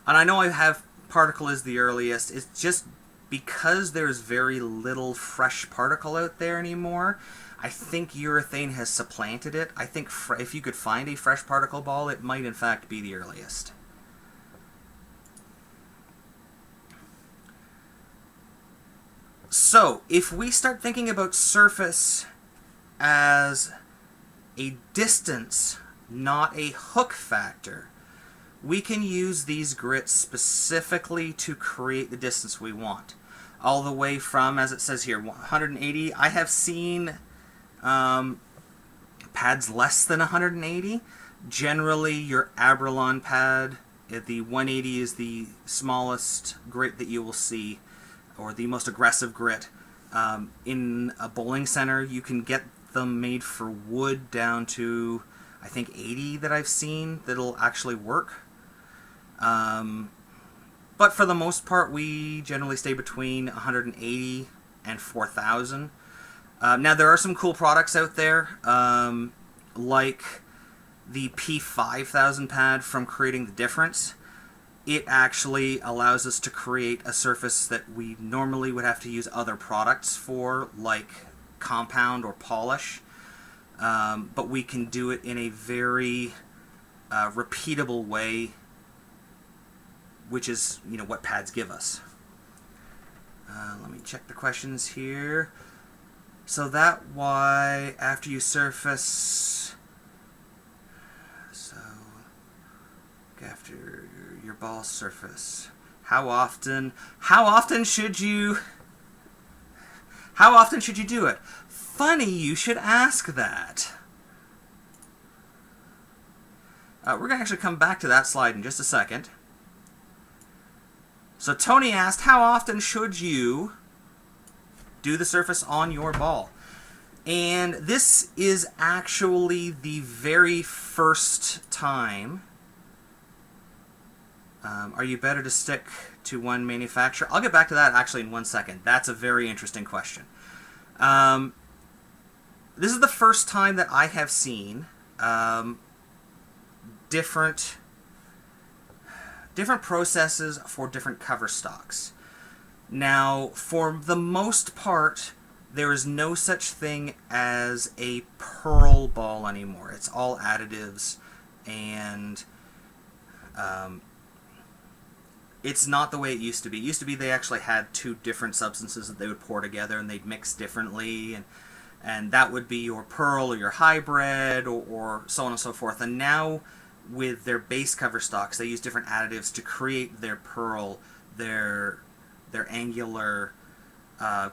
I know I have particle as the earliest. It's just because there's very little fresh particle out there anymore. I think urethane has supplanted it. I think if you could find a fresh particle ball, it might in fact be the earliest. So, if we start thinking about surface as a distance, not a hook factor, we can use these grits specifically to create the distance we want. All the way from, as it says here, 180. I have seen pads less than 180. Generally, your Abralon pad, the 180 is the smallest grit that you will see, or the most aggressive grit. In a bowling center, you can get them made for wood down to, I think, 80 that I've seen that'll actually work. But for the most part, we generally stay between 180 and 4,000. Now, there are some cool products out there, like the P5000 pad from Creating the Difference. It actually allows us to create a surface that we normally would have to use other products for, like compound or polish. But we can do it in a very repeatable way, which is, you know, what pads give us. Let me check the questions here. So that why after you surface, so after your ball surface, how often should you do it? Funny you should ask that. We're going to actually come back to that slide in just a second. So Tony asked, how often should you do the surface on your ball? And this is actually the very first time. Are you better to stick to one manufacturer? I'll get back to that actually in 1 second. That's a very interesting question. This is the first time that I have seen different processes for different cover stocks. Now, for the most part, there is no such thing as a pearl ball anymore. It's all additives, and it's not the way it used to be. It used to be they actually had two different substances that they would pour together, and they'd mix differently, and that would be your pearl or your hybrid or so on and so forth. And now, with their base cover stocks, they use different additives to create their pearl, their angular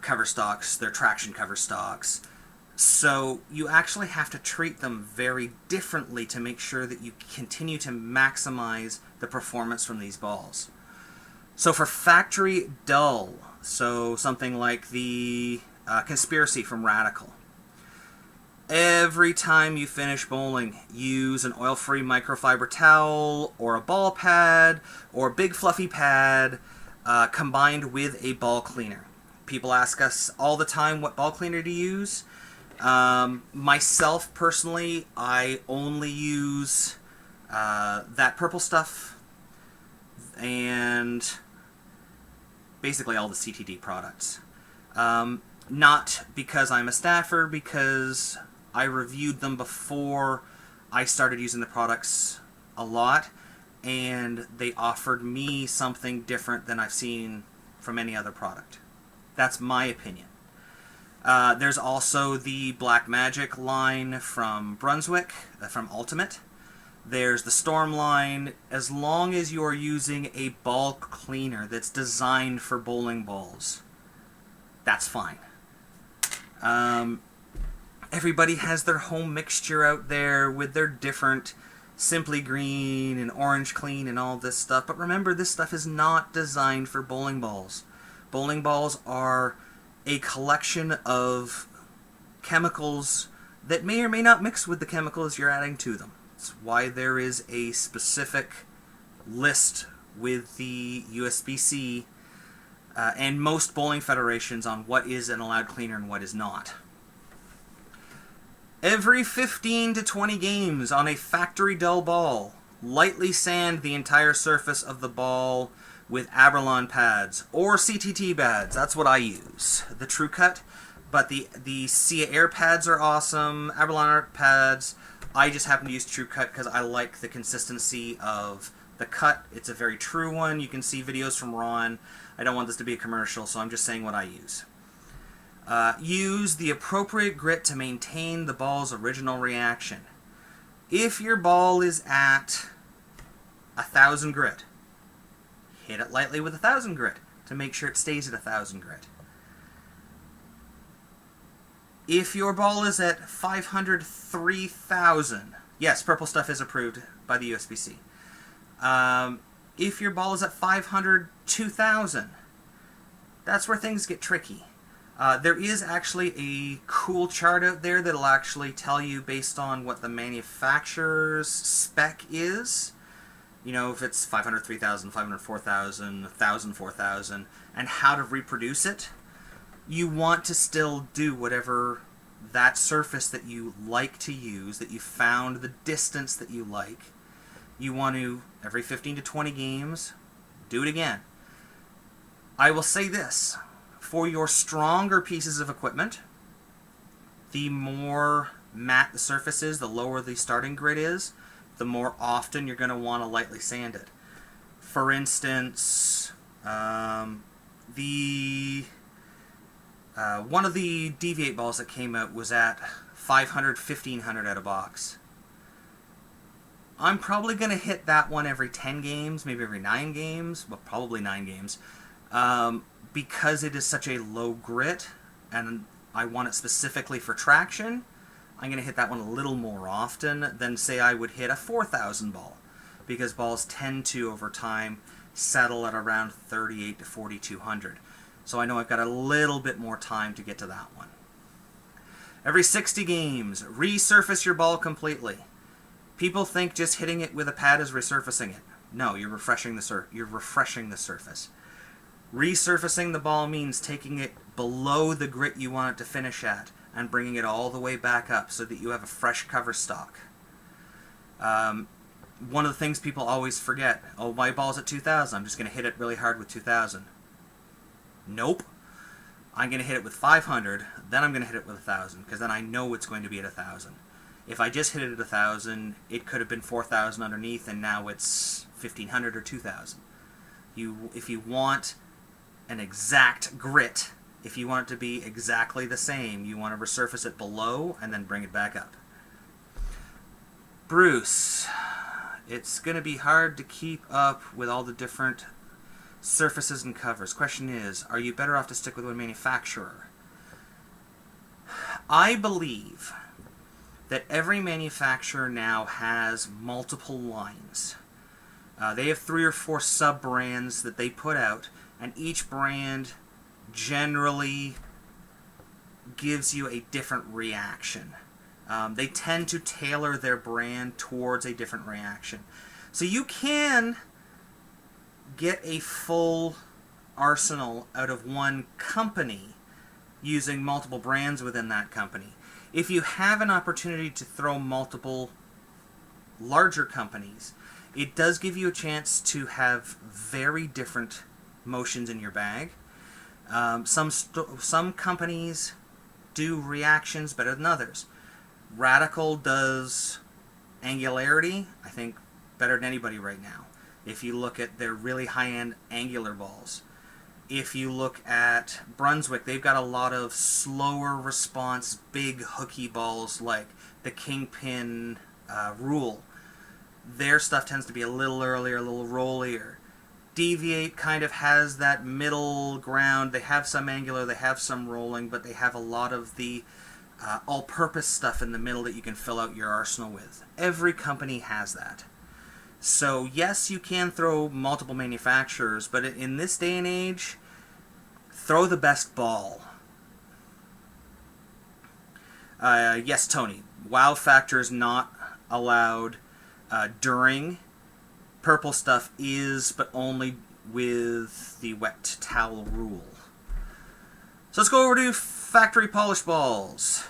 cover stocks, their traction cover stocks. So you actually have to treat them very differently to make sure that you continue to maximize the performance from these balls. So for factory dull, so something like the Conspiracy from Radical, every time you finish bowling, use an oil-free microfiber towel or a ball pad or a big fluffy pad combined with a ball cleaner. People ask us all the time what ball cleaner to use. Myself, personally, I only use That purple stuff, and basically all the CTD products. Not because I'm a staffer, because I reviewed them before I started using the products a lot, and they offered me something different than I've seen from any other product. That's my opinion. There's also the Black Magic line from Brunswick, from Ultimate. There's the Storm line. As long as you're using a ball cleaner that's designed for bowling balls, that's fine. Everybody has their home mixture out there with their different Simply Green and Orange Clean and all this stuff, but remember, this stuff is not designed for bowling balls. Bowling balls are a collection of chemicals that may or may not mix with the chemicals you're adding to them. It's why there is a specific list with the USBC and most bowling federations on what is an allowed cleaner and what is not. Every 15 to 20 games on a factory dull ball, lightly sand the entire surface of the ball with Abralon pads or CTT pads. That's what I use. The True Cut, but the Sia Air pads are awesome. Abralon pads. I just happen to use True Cut because I like the consistency of the cut. It's a very true one. You can see videos from Ron. I don't want this to be a commercial, so I'm just saying what I use. Use the appropriate grit to maintain the ball's original reaction. If your ball is at 1,000 grit, hit it lightly with 1,000 grit to make sure it stays at 1,000 grit. If your ball is at 500, 3,000, yes, purple stuff is approved by the USBC. If your ball is at 500, 2,000, that's where things get tricky. There is actually a cool chart out there that'll actually tell you based on what the manufacturer's spec is. You know, if it's 500, 3,000, 500, 4,000, 1,000, 4,000, and how to reproduce it. You want to still do whatever that surface that you like to use, that you found the distance that you like. You want to, every 15 to 20 games, do it again. I will say this. For your stronger pieces of equipment, the more matte the surface is, the lower the starting grit is, the more often you're going to want to lightly sand it. For instance, one of the Deviate balls that came out was at 500, 1,500 out of box. I'm probably going to hit that one every 10 games, maybe every 9 games, well, probably 9 games. Because it is such a low grit, and I want it specifically for traction, I'm going to hit that one a little more often than, say, I would hit a 4,000 ball, because balls tend to, over time, settle at around 38 to 4,200. So I know I've got a little bit more time to get to that one. Every 60 games, resurface your ball completely. People think just hitting it with a pad is resurfacing it. No, you're refreshing the surface. Resurfacing the ball means taking it below the grit you want it to finish at and bringing it all the way back up so that you have a fresh cover stock. One of the things people always forget, oh, my ball's at 2,000, I'm just going to hit it really hard with 2,000. Nope. I'm going to hit it with 500, then I'm going to hit it with 1,000, because then I know it's going to be at 1,000. If I just hit it at 1,000, it could have been 4,000 underneath, and now it's 1,500 or 2,000. If you want an exact grit, if you want it to be exactly the same, you want to resurface it below and then bring it back up. Bruce, it's going to be hard to keep up with all the different surfaces and covers. Question is, are you better off to stick with one manufacturer? I believe that every manufacturer now has multiple lines. They have 3 or 4 sub-brands that they put out, and each brand generally gives you a different reaction. They tend to tailor their brand towards a different reaction. So you can get a full arsenal out of one company using multiple brands within that company. If you have an opportunity to throw multiple larger companies, it does give you a chance to have very different motions in your bag. Some companies do reactions better than others. Radical does angularity, I think, better than anybody right now. If you look at their really high-end angular balls. If you look at Brunswick, they've got a lot of slower response, big hooky balls like the Kingpin Rule. Their stuff tends to be a little earlier, a little rollier. Deviate kind of has that middle ground. They have some angular, they have some rolling, but they have a lot of the all-purpose stuff in the middle that you can fill out your arsenal with. Every company has that. So yes, you can throw multiple manufacturers, but in this day and age, throw the best ball. Yes, Tony. Wow factor is not allowed during. Purple stuff is, but only with the wet towel rule. So let's go over to factory polished balls.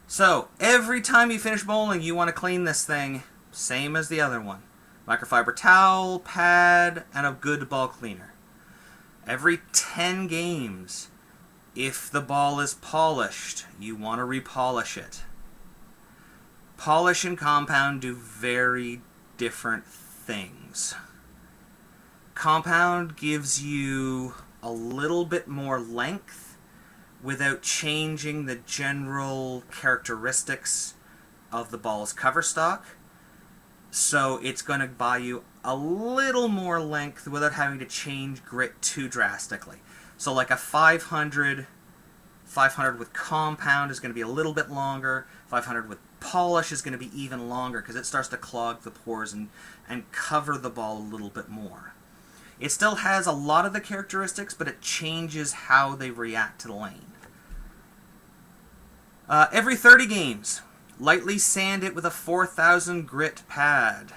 So every time you finish bowling, you want to clean this thing, same as the other one. Microfiber towel, pad, and a good ball cleaner. Every 10 games, if the ball is polished, you want to repolish it. Polish and compound do very different things. Compound gives you a little bit more length without changing the general characteristics of the ball's cover stock. So it's going to buy you a little more length without having to change grit too drastically. So like a 500 with compound is going to be a little bit longer. 500 with polish is going to be even longer because it starts to clog the pores and cover the ball a little bit more. It still has a lot of the characteristics, but it changes how they react to the lane. Every 30 games, lightly sand it with a 4000 grit pad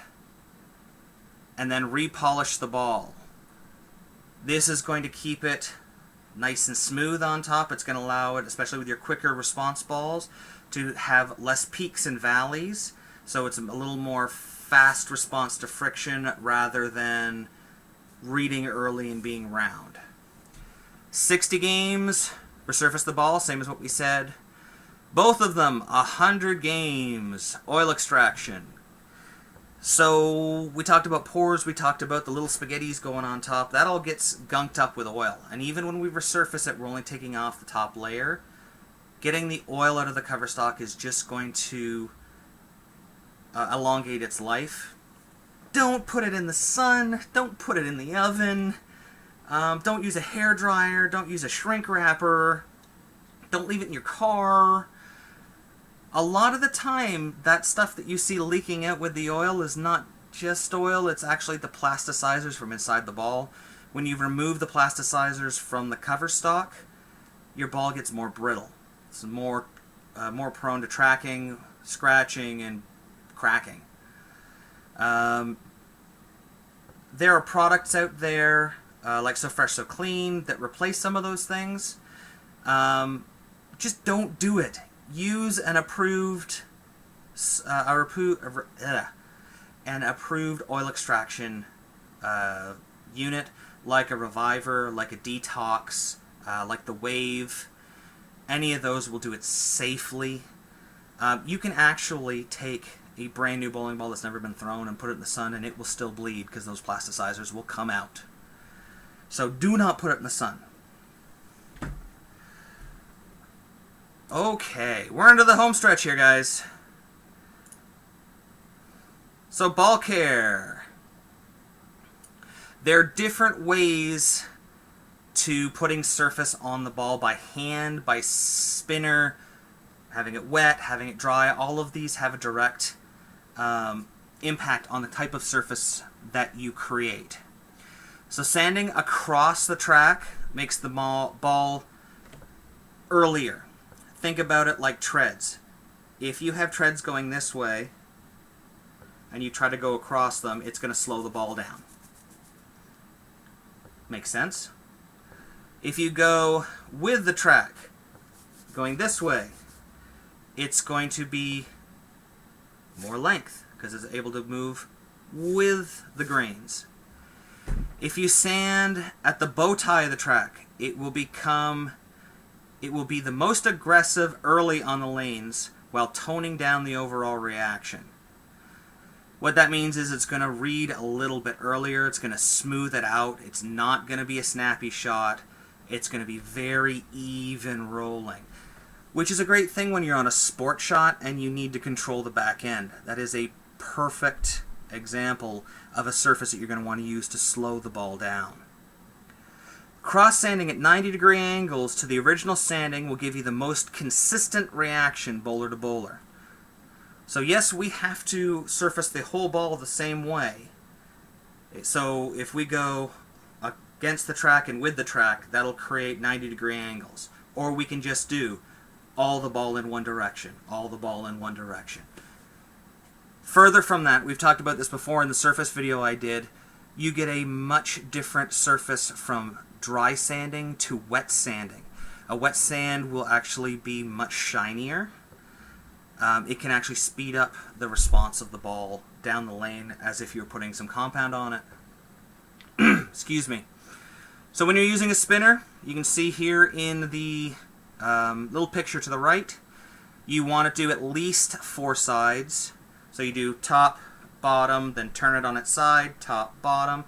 and then repolish the ball. This is going to keep it nice and smooth on top. It's going to allow it, especially with your quicker response balls, to have less peaks and valleys, so it's a little more fast response to friction rather than reading early and being round. 60 games, resurface the ball, same as what we said. Both of them, 100 games, oil extraction. So we talked about pores, we talked about the little spaghettis going on top. That all gets gunked up with oil. And even when we resurface it, we're only taking off the top layer. Getting the oil out of the cover stock is just going to elongate its life. Don't put it in the sun. Don't put it in the oven. Don't use a hairdryer. Don't use a shrink wrapper. Don't leave it in your car. A lot of the time, that stuff that you see leaking out with the oil is not just oil. It's actually the plasticizers from inside the ball. When you remove the plasticizers from the cover stock, your ball gets more brittle. It's more prone to tracking, scratching, and cracking. There are products out there like So Fresh, So Clean that replace some of those things. Just don't do it. Use an approved oil extraction unit, like a Reviver, like a Detox, like the Wave. Any of those will do it safely. You can actually take a brand new bowling ball that's never been thrown and put it in the sun, and it will still bleed because those plasticizers will come out. So do not put it in the sun. Okay, we're into the home stretch here, guys. So ball care. There are different ways to putting surface on the ball, by hand, by spinner, having it wet, having it dry. All of these have a direct impact on the type of surface that you create. So sanding across the track makes the ball earlier. Think about it like treads. If you have treads going this way and you try to go across them, it's going to slow the ball down. Makes sense? If you go with the track going this way, it's going to be more length. because it's able to move with the grains. If you sand at the bow tie of the track, it will be the most aggressive early on the lanes while toning down the overall reaction. What that means is it's going to read a little bit earlier, it's going to smooth it out, it's not going to be a snappy shot, it's going to be very even rolling. Which is a great thing when you're on a sport shot and you need to control the back end. That is a perfect example of a surface that you're going to want to use to slow the ball down. Cross sanding at 90-degree angles to the original sanding will give you the most consistent reaction bowler to bowler. So yes, we have to surface the whole ball the same way. So if we go against the track and with the track, that'll create 90-degree angles. Or we can just do all the ball in one direction, all the ball in one direction. Further from that, we've talked about this before in the surface video I did, you get a much different surface from dry sanding to wet sanding. A wet sand will actually be much shinier. It can actually speed up the response of the ball down the lane as if you're putting some compound on it. Excuse me. So when you're using a spinner, you can see here in the little picture to the right, you want to do at least 4 sides. So you do top, bottom, then turn it on its side, top, bottom.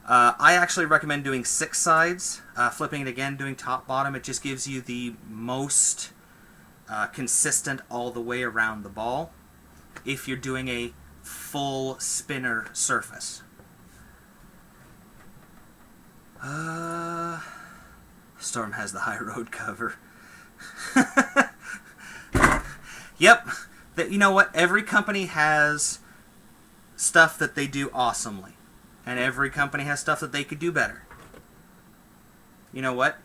I actually recommend doing 6 sides, flipping it again, doing top, bottom. It just gives you the most consistent all the way around the ball if you're doing a full spinner surface. Storm has the high road cover. Yep. You know what? Every company has stuff that they do awesomely. And every company has stuff that they could do better. You know what?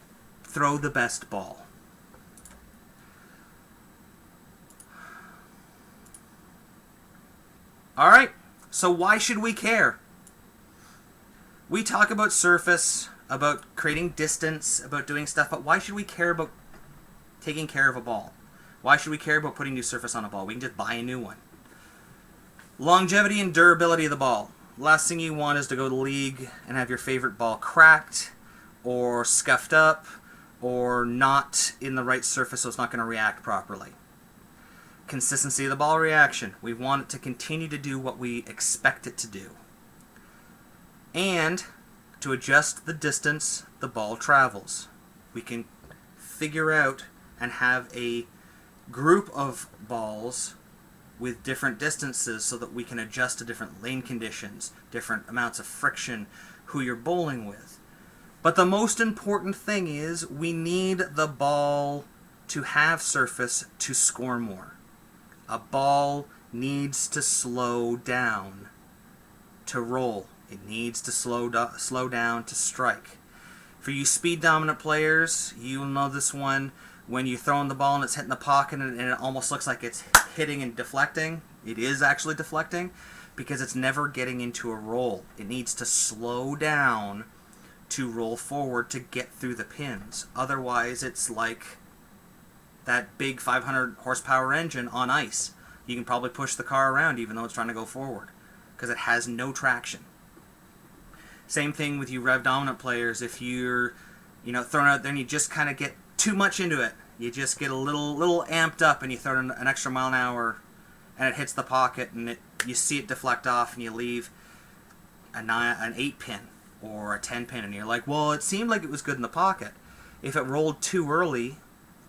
Throw the best ball. Alright, so why should we care? We talk about surface, about creating distance, about doing stuff, but why should we care about taking care of a ball? Why should we care about putting new surface on a ball? We can just buy a new one. Longevity and durability of the ball. Last thing you want is to go to the league and have your favorite ball cracked or scuffed up or not in the right surface so it's not going to react properly. Consistency of the ball reaction. We want it to continue to do what we expect it to do. And to adjust the distance the ball travels. We can figure out and have a group of balls with different distances so that we can adjust to different lane conditions, different amounts of friction, who you're bowling with. But the most important thing is we need the ball to have surface to score more. A ball needs to slow down to roll. It needs to slow down to strike. For you speed-dominant players, you'll know this one. When you're throwing the ball and it's hitting the pocket and it almost looks like it's hitting and deflecting, it is actually deflecting because it's never getting into a roll. It needs to slow down to roll forward to get through the pins. Otherwise, it's like that big 500 horsepower engine on ice. You can probably push the car around even though it's trying to go forward because it has no traction. Same thing with you rev dominant players. If you're thrown out there and you just kind of get too much into it, you just get a little amped up and you throw an extra mile an hour and it hits the pocket and you see it deflect off and you leave an 8 pin or a 10 pin and you're like, well, it seemed like it was good in the pocket. If it rolled too early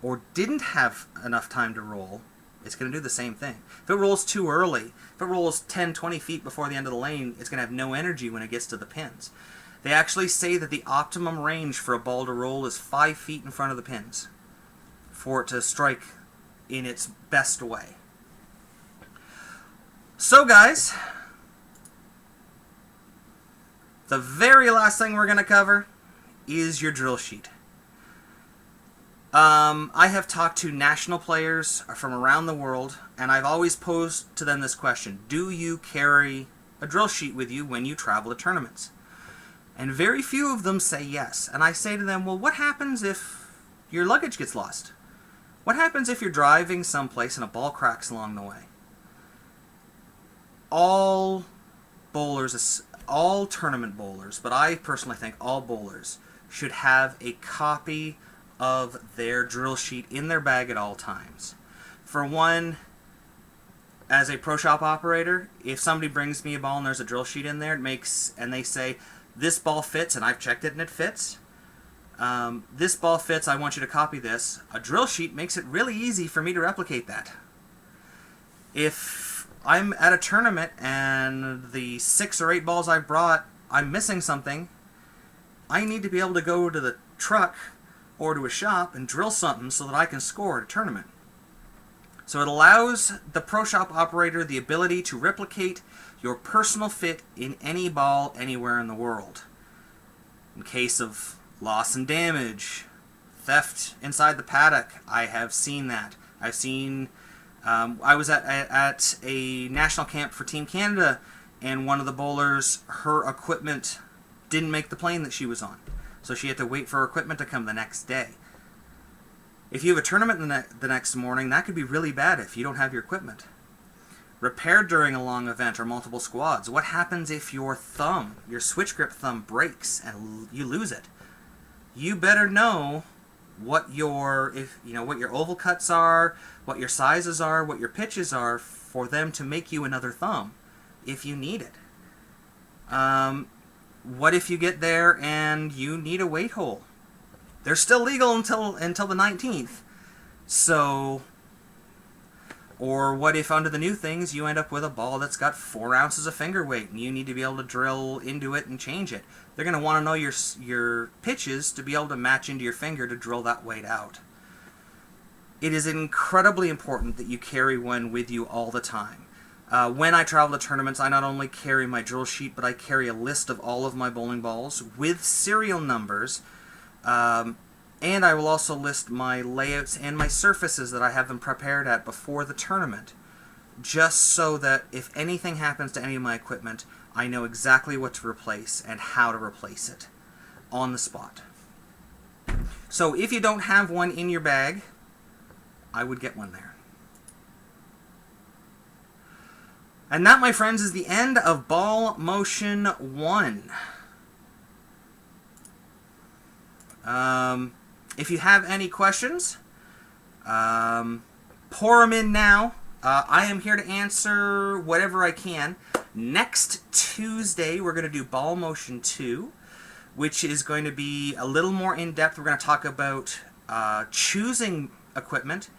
or didn't have enough time to roll, it's going to do the same thing. If it rolls too early, if it rolls 10, 20 feet before the end of the lane, it's going to have no energy when it gets to the pins. They actually say that the optimum range for a ball to roll is 5 feet in front of the pins for it to strike in its best way. So guys, the very last thing we're going to cover is your drill sheet. I have talked to national players from around the world, and I've always posed to them this question: do you carry a drill sheet with you when you travel to tournaments? And very few of them say yes. And I say to them, well, what happens if your luggage gets lost? What happens if you're driving someplace and a ball cracks along the way? all bowlers, all tournament bowlers, but I personally think all bowlers should have a copy of their drill sheet in their bag at all times. For one, as a pro shop operator, if somebody brings me a ball and there's a drill sheet in there, and they say, this ball fits, and I've checked it and it fits, this ball fits, I want you to copy this, a drill sheet makes it really easy for me to replicate that. If I'm at a tournament and the 6 or 8 balls I brought, I'm missing something, I need to be able to go to the truck or to a shop and drill something so that I can score at a tournament. So it allows the pro shop operator the ability to replicate your personal fit in any ball anywhere in the world. In case of loss and damage, theft inside the paddock, I have seen that. I've seen, I was at a national camp for Team Canada, and one of the bowlers, her equipment didn't make the plane that she was on. So she had to wait for her equipment to come the next day. If you have a tournament the next morning, that could be really bad if you don't have your equipment. Repaired during a long event or multiple squads. What happens if your thumb, your switch grip thumb, breaks and you lose it? You better know what your oval cuts are, what your sizes are, what your pitches are, for them to make you another thumb if you need it. What if you get there and you need a weight hole? They're still legal until the 19th. So, or what if under the new things you end up with a ball that's got 4 ounces of finger weight and you need to be able to drill into it and change it? They're going to want to know your pitches to be able to match into your finger to drill that weight out. It is incredibly important that you carry one with you all the time. When I travel to tournaments, I not only carry my drill sheet, but I carry a list of all of my bowling balls with serial numbers. And I will also list my layouts and my surfaces that I have them prepared at before the tournament, just so that if anything happens to any of my equipment, I know exactly what to replace and how to replace it on the spot. So if you don't have one in your bag, I would get one there. And that, my friends, is the end of Ball Motion 1. If you have any questions, pour them in now. I am here to answer whatever I can. Next Tuesday, we're going to do Ball Motion 2, which is going to be a little more in-depth. We're going to talk about choosing equipment,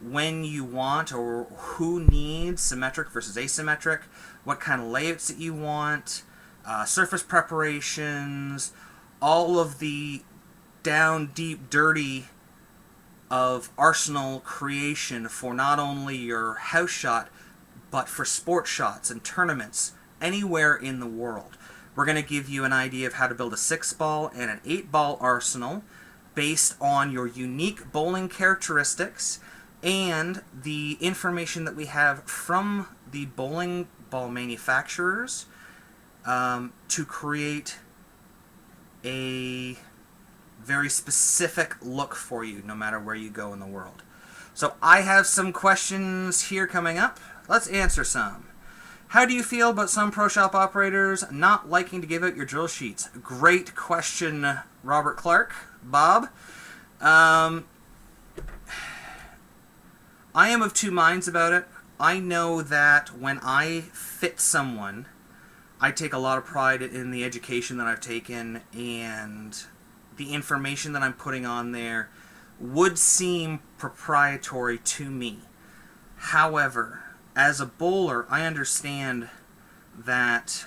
when you want or who needs symmetric versus asymmetric, what kind of layouts that you want, surface preparations, all of the down deep dirty of arsenal creation for not only your house shot, but for sports shots and tournaments anywhere in the world. We're going to give you an idea of how to build a 6-ball and an 8-ball arsenal based on your unique bowling characteristics and the information that we have from the bowling ball manufacturers to create a very specific look for you no matter where you go in the world. So I have some questions here coming up. Let's answer some. How do you feel about some pro shop operators not liking to give out your drill sheets? Great question, Robert Clark. Bob. I am of two minds about it. I know that when I fit someone, I take a lot of pride in the education that I've taken, and the information that I'm putting on there would seem proprietary to me. However, as a bowler, I understand that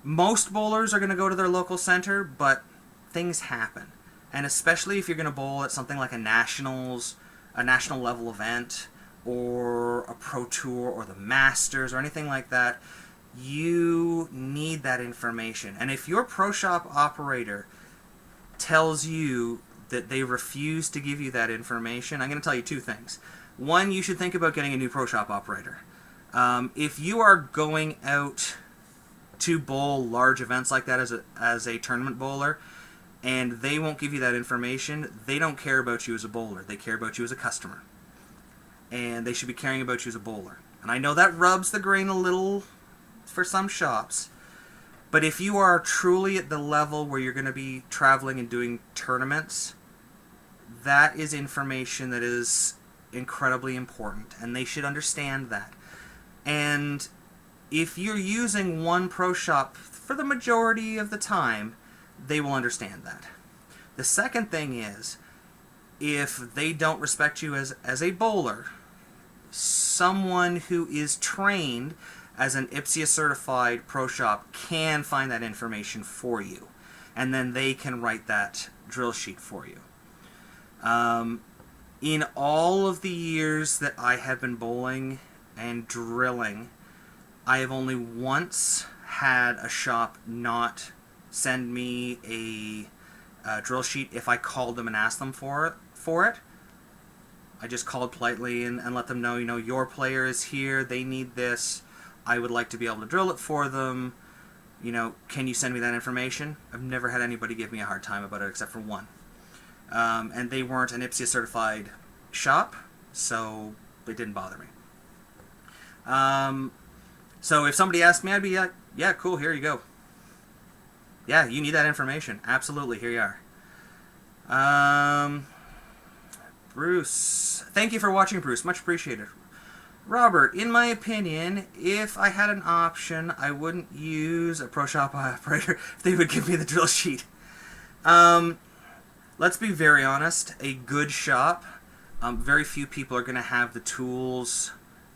most bowlers are going to go to their local center, but things happen. And especially if you're going to bowl at something like a national level event, or a pro tour, or the Masters, or anything like that, you need that information. And if your pro shop operator tells you that they refuse to give you that information, I'm going to tell you two things. One, you should think about getting a new pro shop operator. If you are going out to bowl large events like that as a tournament bowler, and they won't give you that information, they don't care about you as a bowler. They care about you as a customer. And they should be caring about you as a bowler. And I know that rubs the grain a little for some shops. But if you are truly at the level where you're going to be traveling and doing tournaments, that is information that is incredibly important. And they should understand that. And if you're using one pro shop for the majority of the time, they will understand that. The second thing is, if they don't respect you as a bowler, someone who is trained as an IPSIA certified pro shop can find that information for you, and then they can write that drill sheet for you. In all of the years that I have been bowling and drilling, I have only once had a shop not send me a drill sheet if I called them and asked them for it. I just called politely and let them know, your player is here, they need this, I would like to be able to drill it for them, can you send me that information? I've never had anybody give me a hard time about it except for one. And they weren't an IPSIA certified shop, so it didn't bother me. So if somebody asked me, I'd be like, yeah, cool, here you go. Yeah, you need that information. Absolutely, here you are. Bruce. Thank you for watching, Bruce. Much appreciated. Robert, in my opinion, if I had an option, I wouldn't use a pro shop operator if they would give me the drill sheet. Let's be very honest. A good shop, very few people are going to have the tools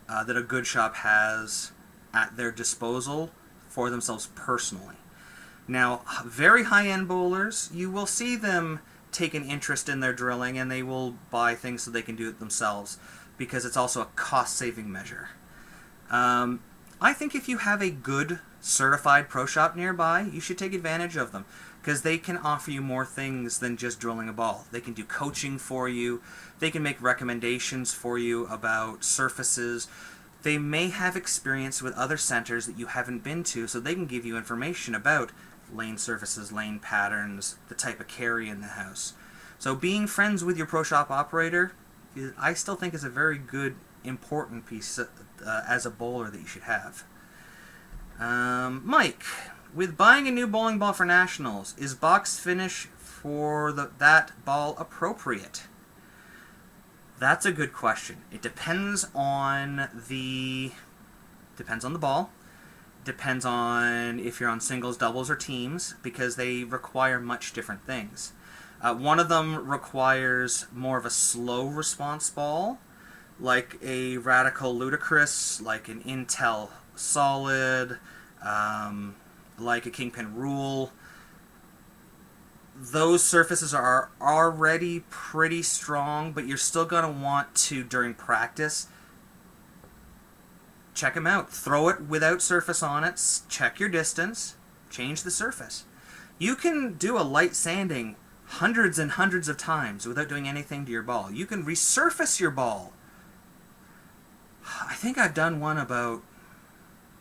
that a good shop has at their disposal for themselves personally. Now, very high-end bowlers, you will see them take an interest in their drilling, and they will buy things so they can do it themselves, because it's also a cost-saving measure. I think if you have a good certified pro shop nearby, you should take advantage of them, because they can offer you more things than just drilling a ball. They can do coaching for you, they can make recommendations for you about surfaces, they may have experience with other centers that you haven't been to, so they can give you information about lane surfaces, lane patterns, the type of carry in the house. So being friends with your pro shop operator, I still think is a very good, important piece as a bowler that you should have. Mike, with buying a new bowling ball for nationals, is box finish for that ball appropriate? That's a good question. It depends on the ball. Depends on if you're on singles, doubles, or teams, because they require much different things. One of them requires more of a slow response ball, like a Radical Ludicrous, like an Intel Solid, like a Kingpin Rule. Those surfaces are already pretty strong, but you're still going to want to, during practice, check them out. Throw it without surface on it, check your distance, change the surface. You can do a light sanding hundreds and hundreds of times without doing anything to your ball. You can resurface your ball. I think I've done one about,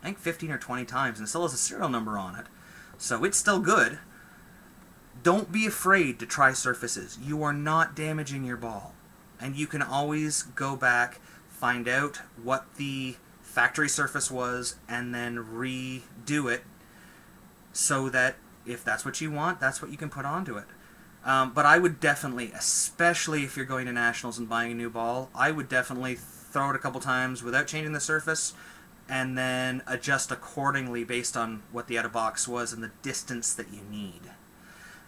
15 or 20 times, and still has a serial number on it. So it's still good. Don't be afraid to try surfaces. You are not damaging your ball. And you can always go back, find out what the factory surface was, and then redo it so that if that's what you want, that's what you can put onto it. But I would definitely, especially if you're going to nationals and buying a new ball, I would definitely throw it a couple times without changing the surface, and then adjust accordingly based on what the out-of-box was and the distance that you need.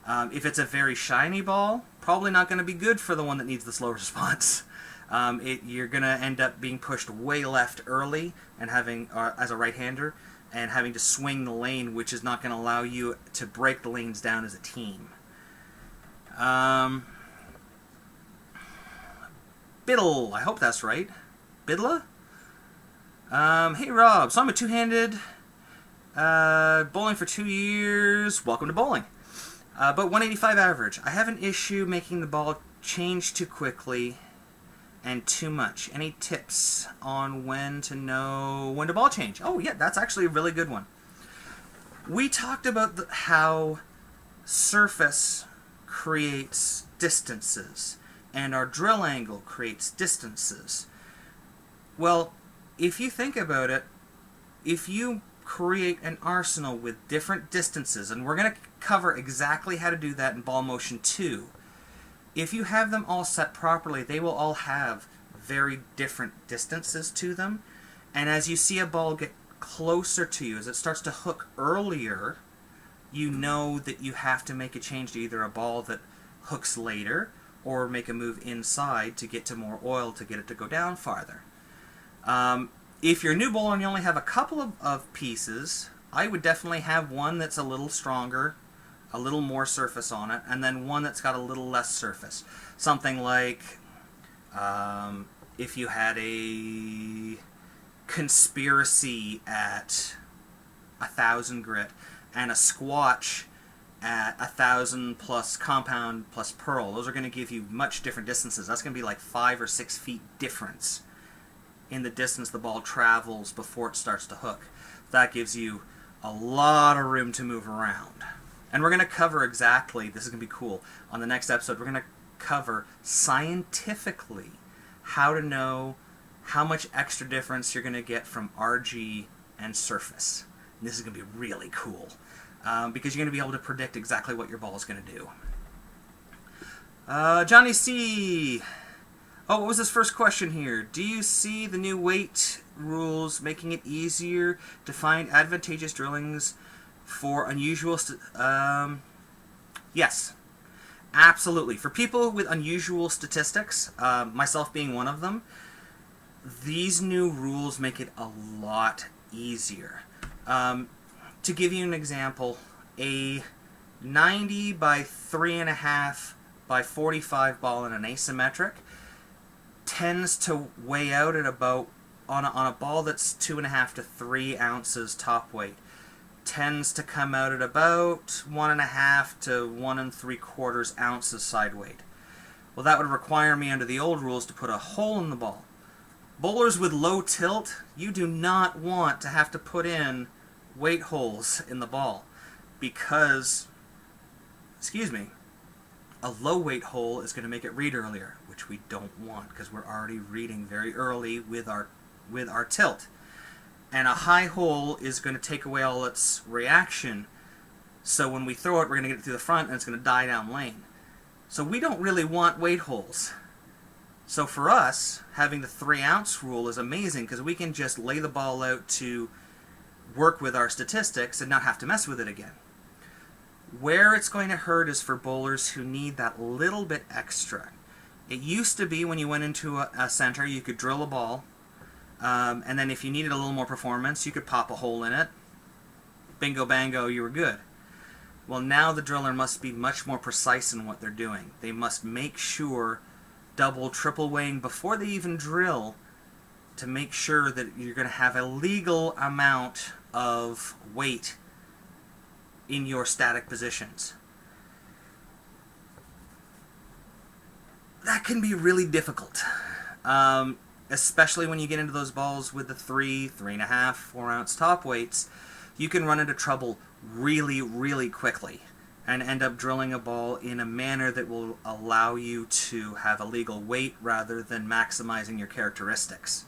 If it's a very shiny ball, probably not going to be good for the one that needs the slow response. You're going to end up being pushed way left early and having, as a right-hander, and having to swing the lane, which is not going to allow you to break the lanes down as a team. Biddle, I hope that's right. Bidla? Hey Rob, so I'm a two-handed, bowling for 2 years, welcome to bowling. But 185 average. I have an issue making the ball change too quickly and too much. Any tips on when to know when to ball change? Oh yeah, that's actually a really good one. We talked about how surface creates distances and our drill angle creates distances. Well, if you think about it, if you create an arsenal with different distances, and we're going to cover exactly how to do that in Ball Motion 2, if you have them all set properly, they will all have very different distances to them. And as you see a ball get closer to you, as it starts to hook earlier, you know that you have to make a change to either a ball that hooks later or make a move inside to get to more oil to get it to go down farther. If you're a new bowler and you only have a couple of pieces, I would definitely have one that's a little stronger, a little more surface on it, and then one that's got a little less surface. Something like if you had a Conspiracy at 1,000 grit and a Squatch at 1,000 plus Compound plus Pearl. Those are going to give you much different distances. That's going to be like 5 or 6 feet difference in the distance the ball travels before it starts to hook. That gives you a lot of room to move around. And we're going to cover exactly, this is going to be cool, on the next episode, we're going to cover scientifically how to know how much extra difference you're going to get from RG and surface. And this is going to be really cool, because you're going to be able to predict exactly what your ball is going to do. Johnny C. Oh, what was his first question here? Do you see the new weight rules making it easier to find advantageous drillings for unusual... yes. Absolutely. For people with unusual statistics, myself being one of them, these new rules make it a lot easier. To give you an example, a 90 by 3.5 by 45 ball in an asymmetric tends to weigh out at about, on a ball that's 2.5 to 3 ounces top weight, tends to come out at about 1.5 to 1 3/4 ounces side weight. Well, that would require me under the old rules to put a hole in the ball. Bowlers with low tilt, you do not want to have to put in weight holes in the ball because, a low weight hole is going to make it read earlier, which we don't want because we're already reading very early with our tilt. And a high hole is going to take away all its reaction, so when we throw it, we're going to get it through the front and it's going to die down lane. So we don't really want weight holes. So for us, having the 3-ounce rule is amazing because we can just lay the ball out to work with our statistics and not have to mess with it again. Where it's going to hurt is for bowlers who need that little bit extra. It used to be when you went into a center, you could drill a ball, and then if you needed a little more performance, you could pop a hole in it. Bingo bango, you were good. Well, now the driller must be much more precise in what they're doing. They must make sure, double, triple weighing before they even drill, to make sure that you're going to have a legal amount of weight in your static positions. That can be really difficult, especially when you get into those balls with the 3, 3.5, 4 ounce top weights. You can run into trouble really, really quickly and end up drilling a ball in a manner that will allow you to have a legal weight rather than maximizing your characteristics.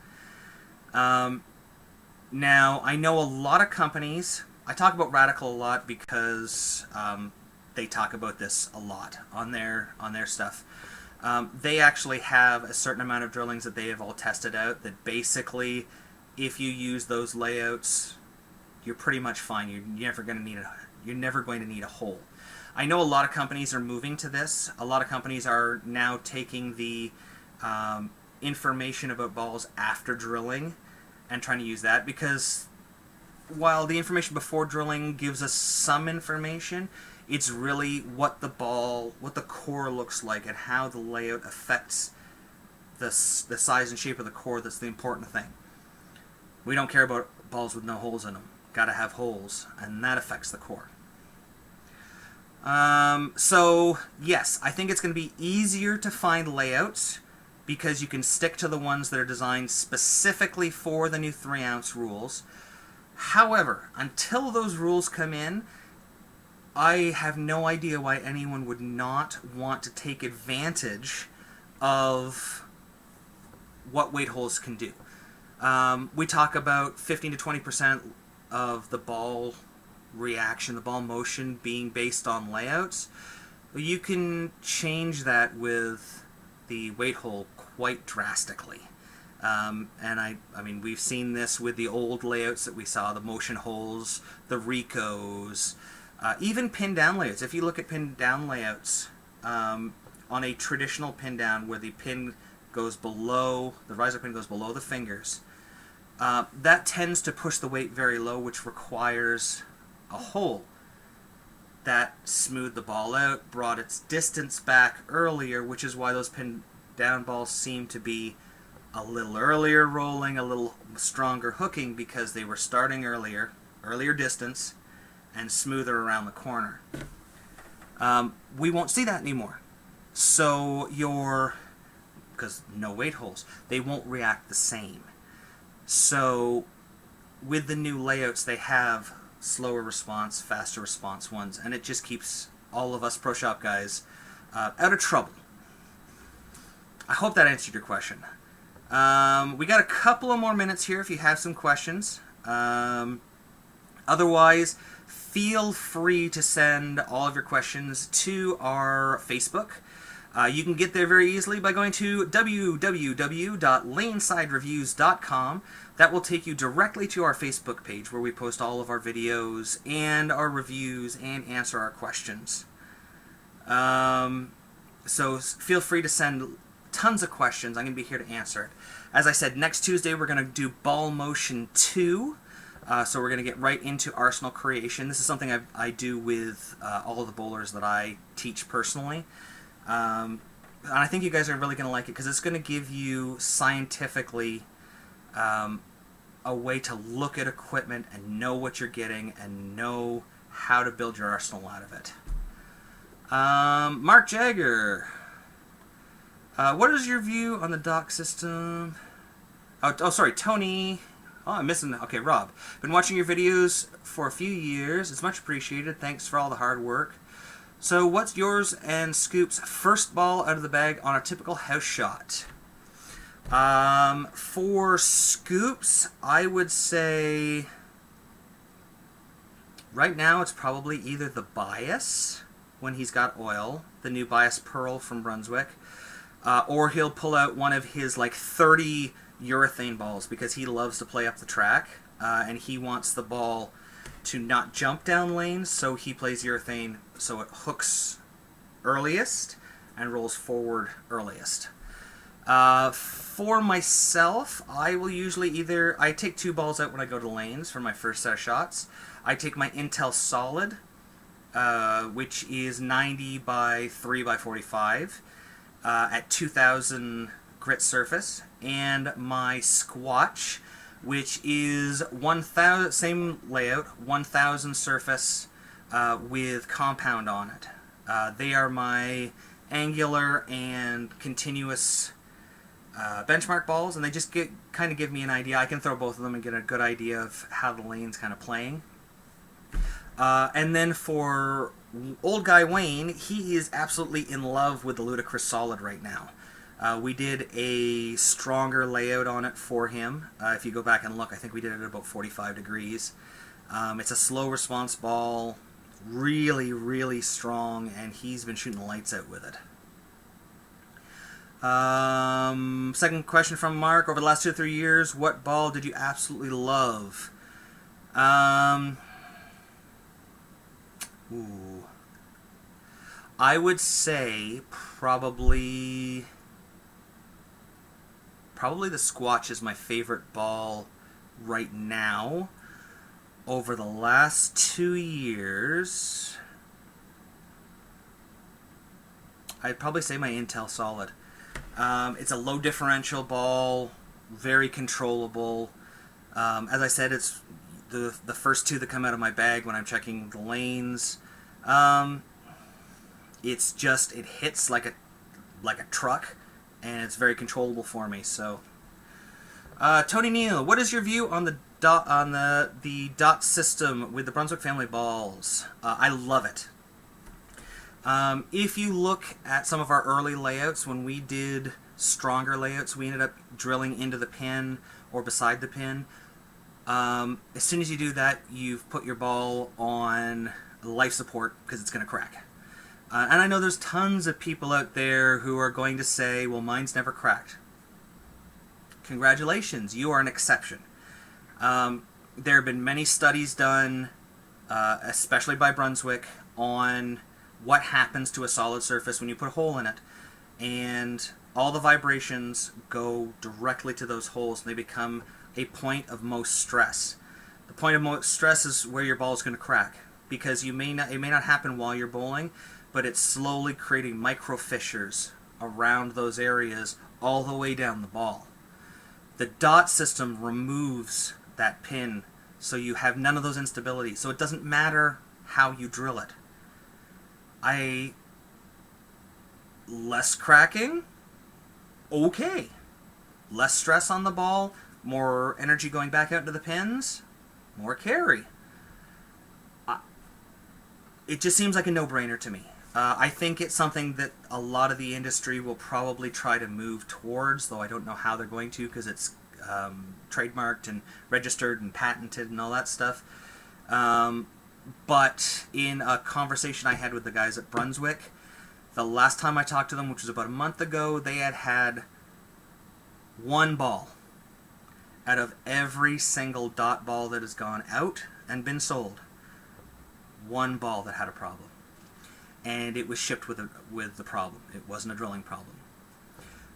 Now, I know a lot of companies, I talk about Radical a lot because they talk about this a lot on their stuff. They actually have a certain amount of drillings that they have all tested out that basically, if you use those layouts, you're pretty much fine. You're never going to need a hole. I know a lot of companies are moving to this. A lot of companies are now taking the information about balls after drilling and trying to use that, because while the information before drilling gives us some information, it's really what the core looks like and how the layout affects the size and shape of the core that's the important thing. We don't care about balls with no holes in them. Got to have holes, and that affects the core. So, yes, I think it's going to be easier to find layouts because you can stick to the ones that are designed specifically for the new 3-ounce rules. However, until those rules come in, I have no idea why anyone would not want to take advantage of what weight holes can do. We talk about 15 to 20% of the ball reaction, the ball motion being based on layouts. You can change that with the weight hole quite drastically. And I mean, we've seen this with the old layouts that we saw, the motion holes, the Ricos, even pin down layouts. If you look at pin down layouts, on a traditional pin down where the pin goes below, the riser pin goes below the fingers, that tends to push the weight very low, which requires a hole. That smoothed the ball out, brought its distance back earlier, which is why those pin down balls seem to be a little earlier rolling, a little stronger hooking, because they were starting earlier distance, and smoother around the corner. We won't see that anymore. So because no weight holes, they won't react the same. So with the new layouts, they have slower response, faster response ones, and it just keeps all of us pro shop guys out of trouble. I hope that answered your question. We got a couple of more minutes here if you have some questions. Otherwise, feel free to send all of your questions to our Facebook. You can get there very easily by going to www.lanesidereviews.com. That will take you directly to our Facebook page where we post all of our videos and our reviews and answer our questions. So feel free to send tons of questions. I'm going to be here to answer it. As I said, next Tuesday we're going to do Ball Motion 2. So we're going to get right into arsenal creation. This is something I do with all of the bowlers that I teach personally. And I think you guys are really going to like it because it's going to give you scientifically a way to look at equipment and know what you're getting and know how to build your arsenal out of it. Mark Jagger, what is your view on the dock system? Oh, sorry, Tony. Oh, I'm missing. Okay, Rob. Been watching your videos for a few years. It's much appreciated. Thanks for all the hard work. So, what's yours and Scoop's first ball out of the bag on a typical house shot? For Scoops, I would say right now it's probably either the Bias when he's got oil, the new Bias Pearl from Brunswick, or he'll pull out one of his like 30 urethane balls because he loves to play up the track and he wants the ball to not jump down lanes, so he plays urethane so it hooks earliest and rolls forward earliest. For myself, I will usually I take 2 balls out when I go to lanes for my first set of shots. I take my Intel Solid, which is 90 by 3 by 45 at 2000 grit surface, and my Squatch, which is 1000, same layout, 1000 surface with compound on it. They are my angular and continuous benchmark balls, and they just kind of give me an idea. I can throw both of them and get a good idea of how the lane's kind of playing. And then for old guy Wayne, he is absolutely in love with the Ludicrous Solid right now. We did a stronger layout on it for him. If you go back and look, I think we did it at about 45 degrees. It's a slow response ball, really, really strong, and he's been shooting the lights out with it. Second question from Mark. Over the last 2 or 3 years, what ball did you absolutely love? I would say probably the Squatch is my favorite ball right now. Over the last 2 years, I'd probably say my Intel Solid. It's a low differential ball, very controllable. As I said, it's the first 2 that come out of my bag when I'm checking the lanes. It's just, it hits like a truck, and it's very controllable for me. So, Tony Neal, what is your view on the dot system with the Brunswick family balls? I love it. If you look at some of our early layouts when we did stronger layouts, we ended up drilling into the pin or beside the pin. As soon as you do that, you've put your ball on life support because it's going to crack. And I know there's tons of people out there who are going to say, well, mine's never cracked. Congratulations, you are an exception. There have been many studies done, especially by Brunswick, on what happens to a solid surface when you put a hole in it. And all the vibrations go directly to those holes, and they become a point of most stress. The point of most stress is where your ball is going to crack, because it may not happen while you're bowling, but it's slowly creating micro fissures around those areas all the way down the ball. The dot system removes that pin, so you have none of those instabilities. So it doesn't matter how you drill it. Less cracking? Okay. Less stress on the ball, more energy going back out into the pins, more carry. It just seems like a no-brainer to me. I think it's something that a lot of the industry will probably try to move towards, though I don't know how they're going to, because it's trademarked and registered and patented and all that stuff. But in a conversation I had with the guys at Brunswick, the last time I talked to them, which was about a month ago, they had one ball out of every single dot ball that has gone out and been sold. One ball that had a problem. And it was shipped with the problem. It wasn't a drilling problem.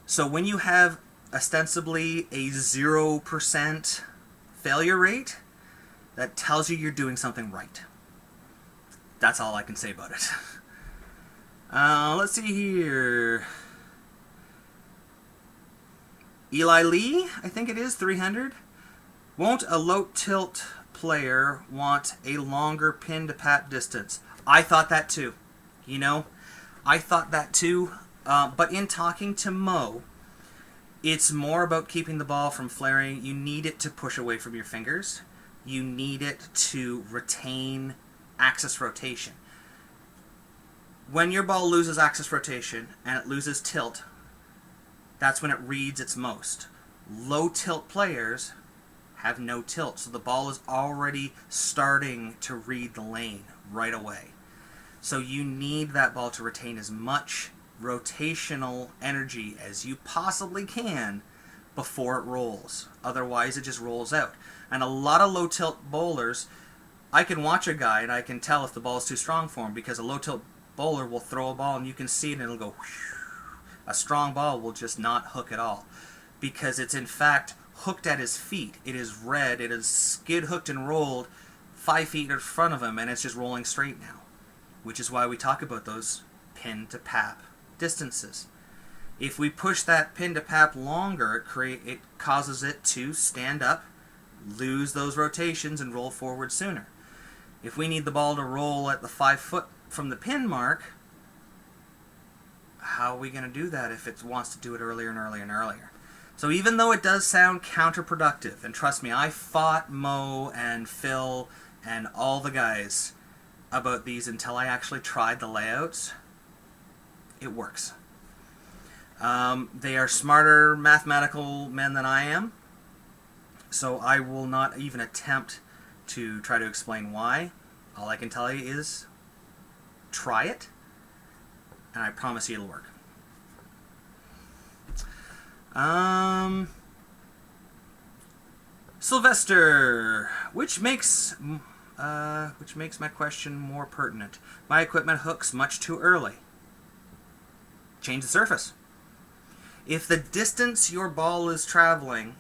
So when you have ostensibly a 0% failure rate, that tells you you're doing something right. That's all I can say about it. Let's see here. Eli Lee, I think it is, 300. Won't a low tilt player want a longer pin to PAP distance? I thought that too. You know, I thought that too. But in talking to Mo, it's more about keeping the ball from flaring. You need it to push away from your fingers. You need it to retain axis rotation. When your ball loses axis rotation and it loses tilt, that's when it reads its most. Low tilt players have no tilt, so the ball is already starting to read the lane right away. So you need that ball to retain as much rotational energy as you possibly can before it rolls. Otherwise, it just rolls out. And a lot of low tilt bowlers, I can watch a guy and I can tell if the ball is too strong for him, because a low tilt bowler will throw a ball and you can see it and it'll go whoosh. A strong ball will just not hook at all, because it's in fact hooked at his feet. It is red, it is skid hooked and rolled 5 feet in front of him, and it's just rolling straight now, which is why we talk about those pin to PAP distances. If we push that pin to PAP longer, it causes it to stand up, lose those rotations, and roll forward sooner. If we need the ball to roll at the 5 foot from the pin mark, how are we going to do that if it wants to do it earlier and earlier and earlier? So even though it does sound counterproductive, and trust me, I fought Mo and Phil and all the guys about these until I actually tried the layouts, it works. They are smarter mathematical men than I am, so I will not even attempt to try to explain why. All I can tell you is try it, and I promise you it'll work. Sylvester, which makes my question more pertinent. My equipment hooks much too early. Change the surface. If the distance your ball is traveling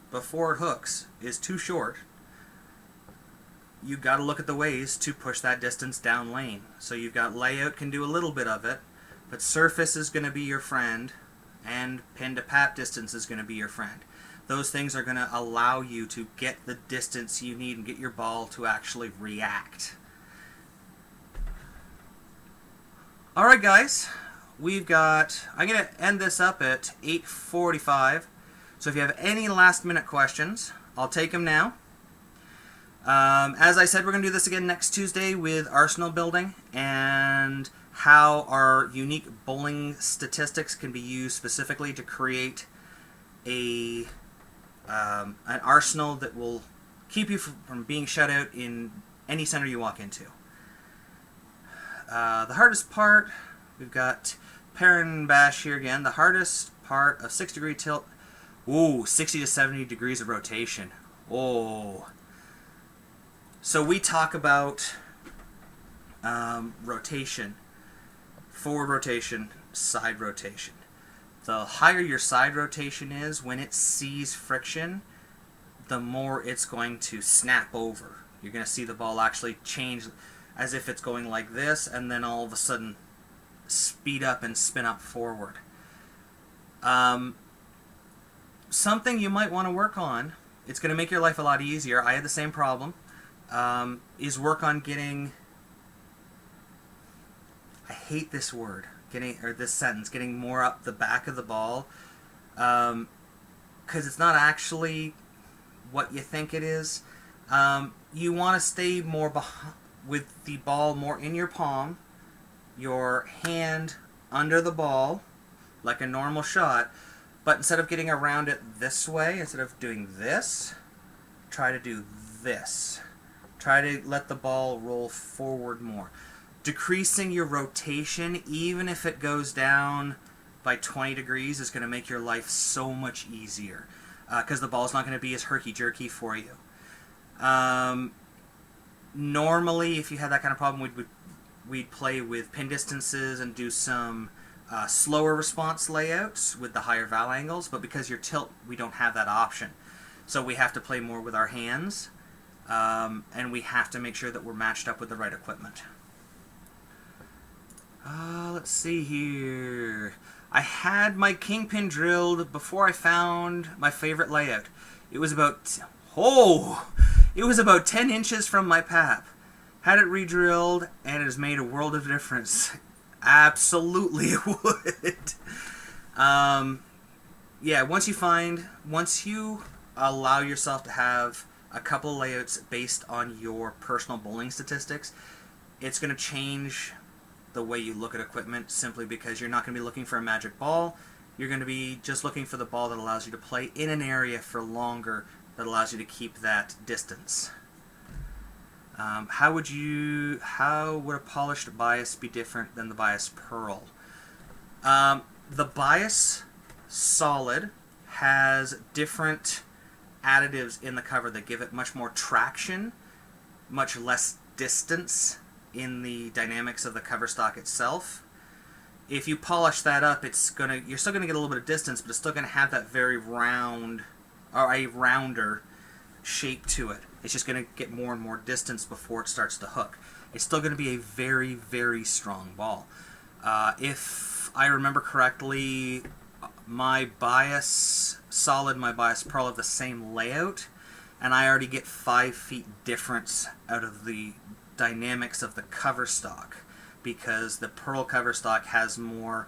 before it hooks is too short, you've got to look at the ways to push that distance down lane. So you've got layout can do a little bit of it, but surface is going to be your friend, and pin to PAP distance is going to be your friend. Those things are going to allow you to get the distance you need and get your ball to actually react. Alright guys, I'm going to end this up at 8:45. So if you have any last minute questions, I'll take them now. As I said, we're going to do this again next Tuesday with arsenal building, and how our unique bowling statistics can be used specifically to create an arsenal that will keep you from being shut out in any center you walk into. The hardest part, we've got pair and bash here again. The hardest part of 6-degree tilt, 60 to 70 degrees of rotation. So we talk about rotation, forward rotation, side rotation. The higher your side rotation is, when it sees friction, the more it's going to snap over. You're going to see the ball actually change as if it's going like this, and then all of a sudden speed up and spin up forward. Something you might want to work on, it's going to make your life a lot easier. I had the same problem, is work on getting, I hate this word, this sentence, getting more up the back of the ball, because it's not actually what you think it is. You want to stay more with the ball more in your palm, your hand under the ball, like a normal shot, but instead of getting around it this way, instead of doing this, try to do this. Try to let the ball roll forward more. Decreasing your rotation, even if it goes down by 20 degrees, is going to make your life so much easier, because the ball's not going to be as herky-jerky for you. Normally, if you had that kind of problem, we'd play with pin distances and do some slower response layouts with the higher val angles, but because you're tilt, we don't have that option. So we have to play more with our hands, and we have to make sure that we're matched up with the right equipment. Let's see here. I had my kingpin drilled before I found my favorite layout. It was about 10 inches from my PAP. Had it re-drilled, and it has made a world of difference. Absolutely it would. Yeah, once you allow yourself to have a couple layouts based on your personal bowling statistics, it's going to change the way you look at equipment, simply because you're not going to be looking for a magic ball. You're going to be just looking for the ball that allows you to play in an area for longer, that allows you to keep that distance. How would a polished bias be different than the bias pearl? The bias solid has different additives in the cover that give it much more traction, much less distance in the dynamics of the cover stock itself. If you polish that up, you're still gonna get a little bit of distance, but it's still gonna have that very round, or a rounder shape to it. It's just gonna get more and more distance before it starts to hook. It's still gonna be a very, very strong ball. If I remember correctly, my bias solid, my bias pearl have the same layout, and I already get 5 feet difference out of the dynamics of the cover stock, because the pearl cover stock has more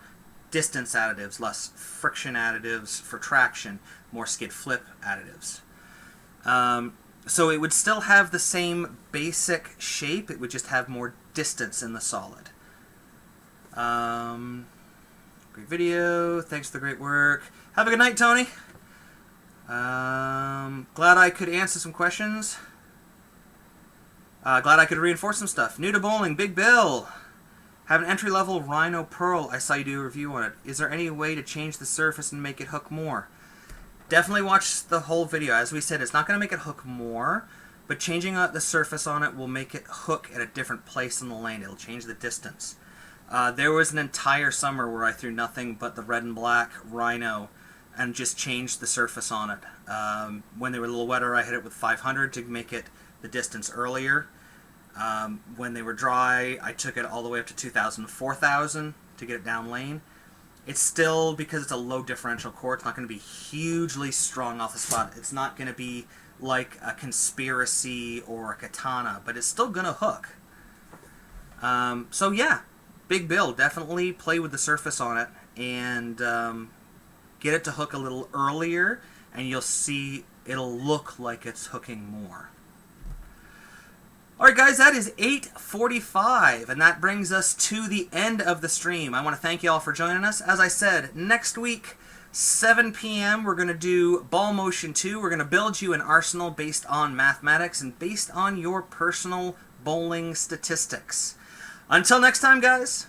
distance additives, less friction additives for traction, more skid flip additives. So it would still have the same basic shape, it would just have more distance in the solid. Great video, thanks for the great work. Have a good night, Tony. Glad I could answer some questions. Glad I could reinforce some stuff. New to bowling, Big Bill. Have an entry-level Rhino Pearl. I saw you do a review on it. Is there any way to change the surface and make it hook more? Definitely watch the whole video. As we said, it's not going to make it hook more, but changing the surface on it will make it hook at a different place in the lane. It'll change the distance. There was an entire summer where I threw nothing but the red and black Rhino and just changed the surface on it. When they were a little wetter, I hit it with 500 to make it the distance earlier. When they were dry, I took it all the way up to 2,000, 4,000 to get it down lane. It's still, because it's a low differential core, it's not going to be hugely strong off the spot. It's not going to be like a Conspiracy or a Katana, but it's still going to hook. So yeah, Big Bill, definitely play with the surface on it and get it to hook a little earlier, and you'll see it'll look like it's hooking more. Alright guys, that is 8:45, and that brings us to the end of the stream. I want to thank you all for joining us. As I said, next week, 7 p.m., we're going to do Ball Motion 2. We're going to build you an arsenal based on mathematics and based on your personal bowling statistics. Until next time, guys,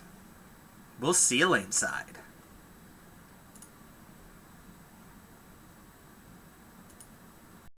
we'll see you laneside.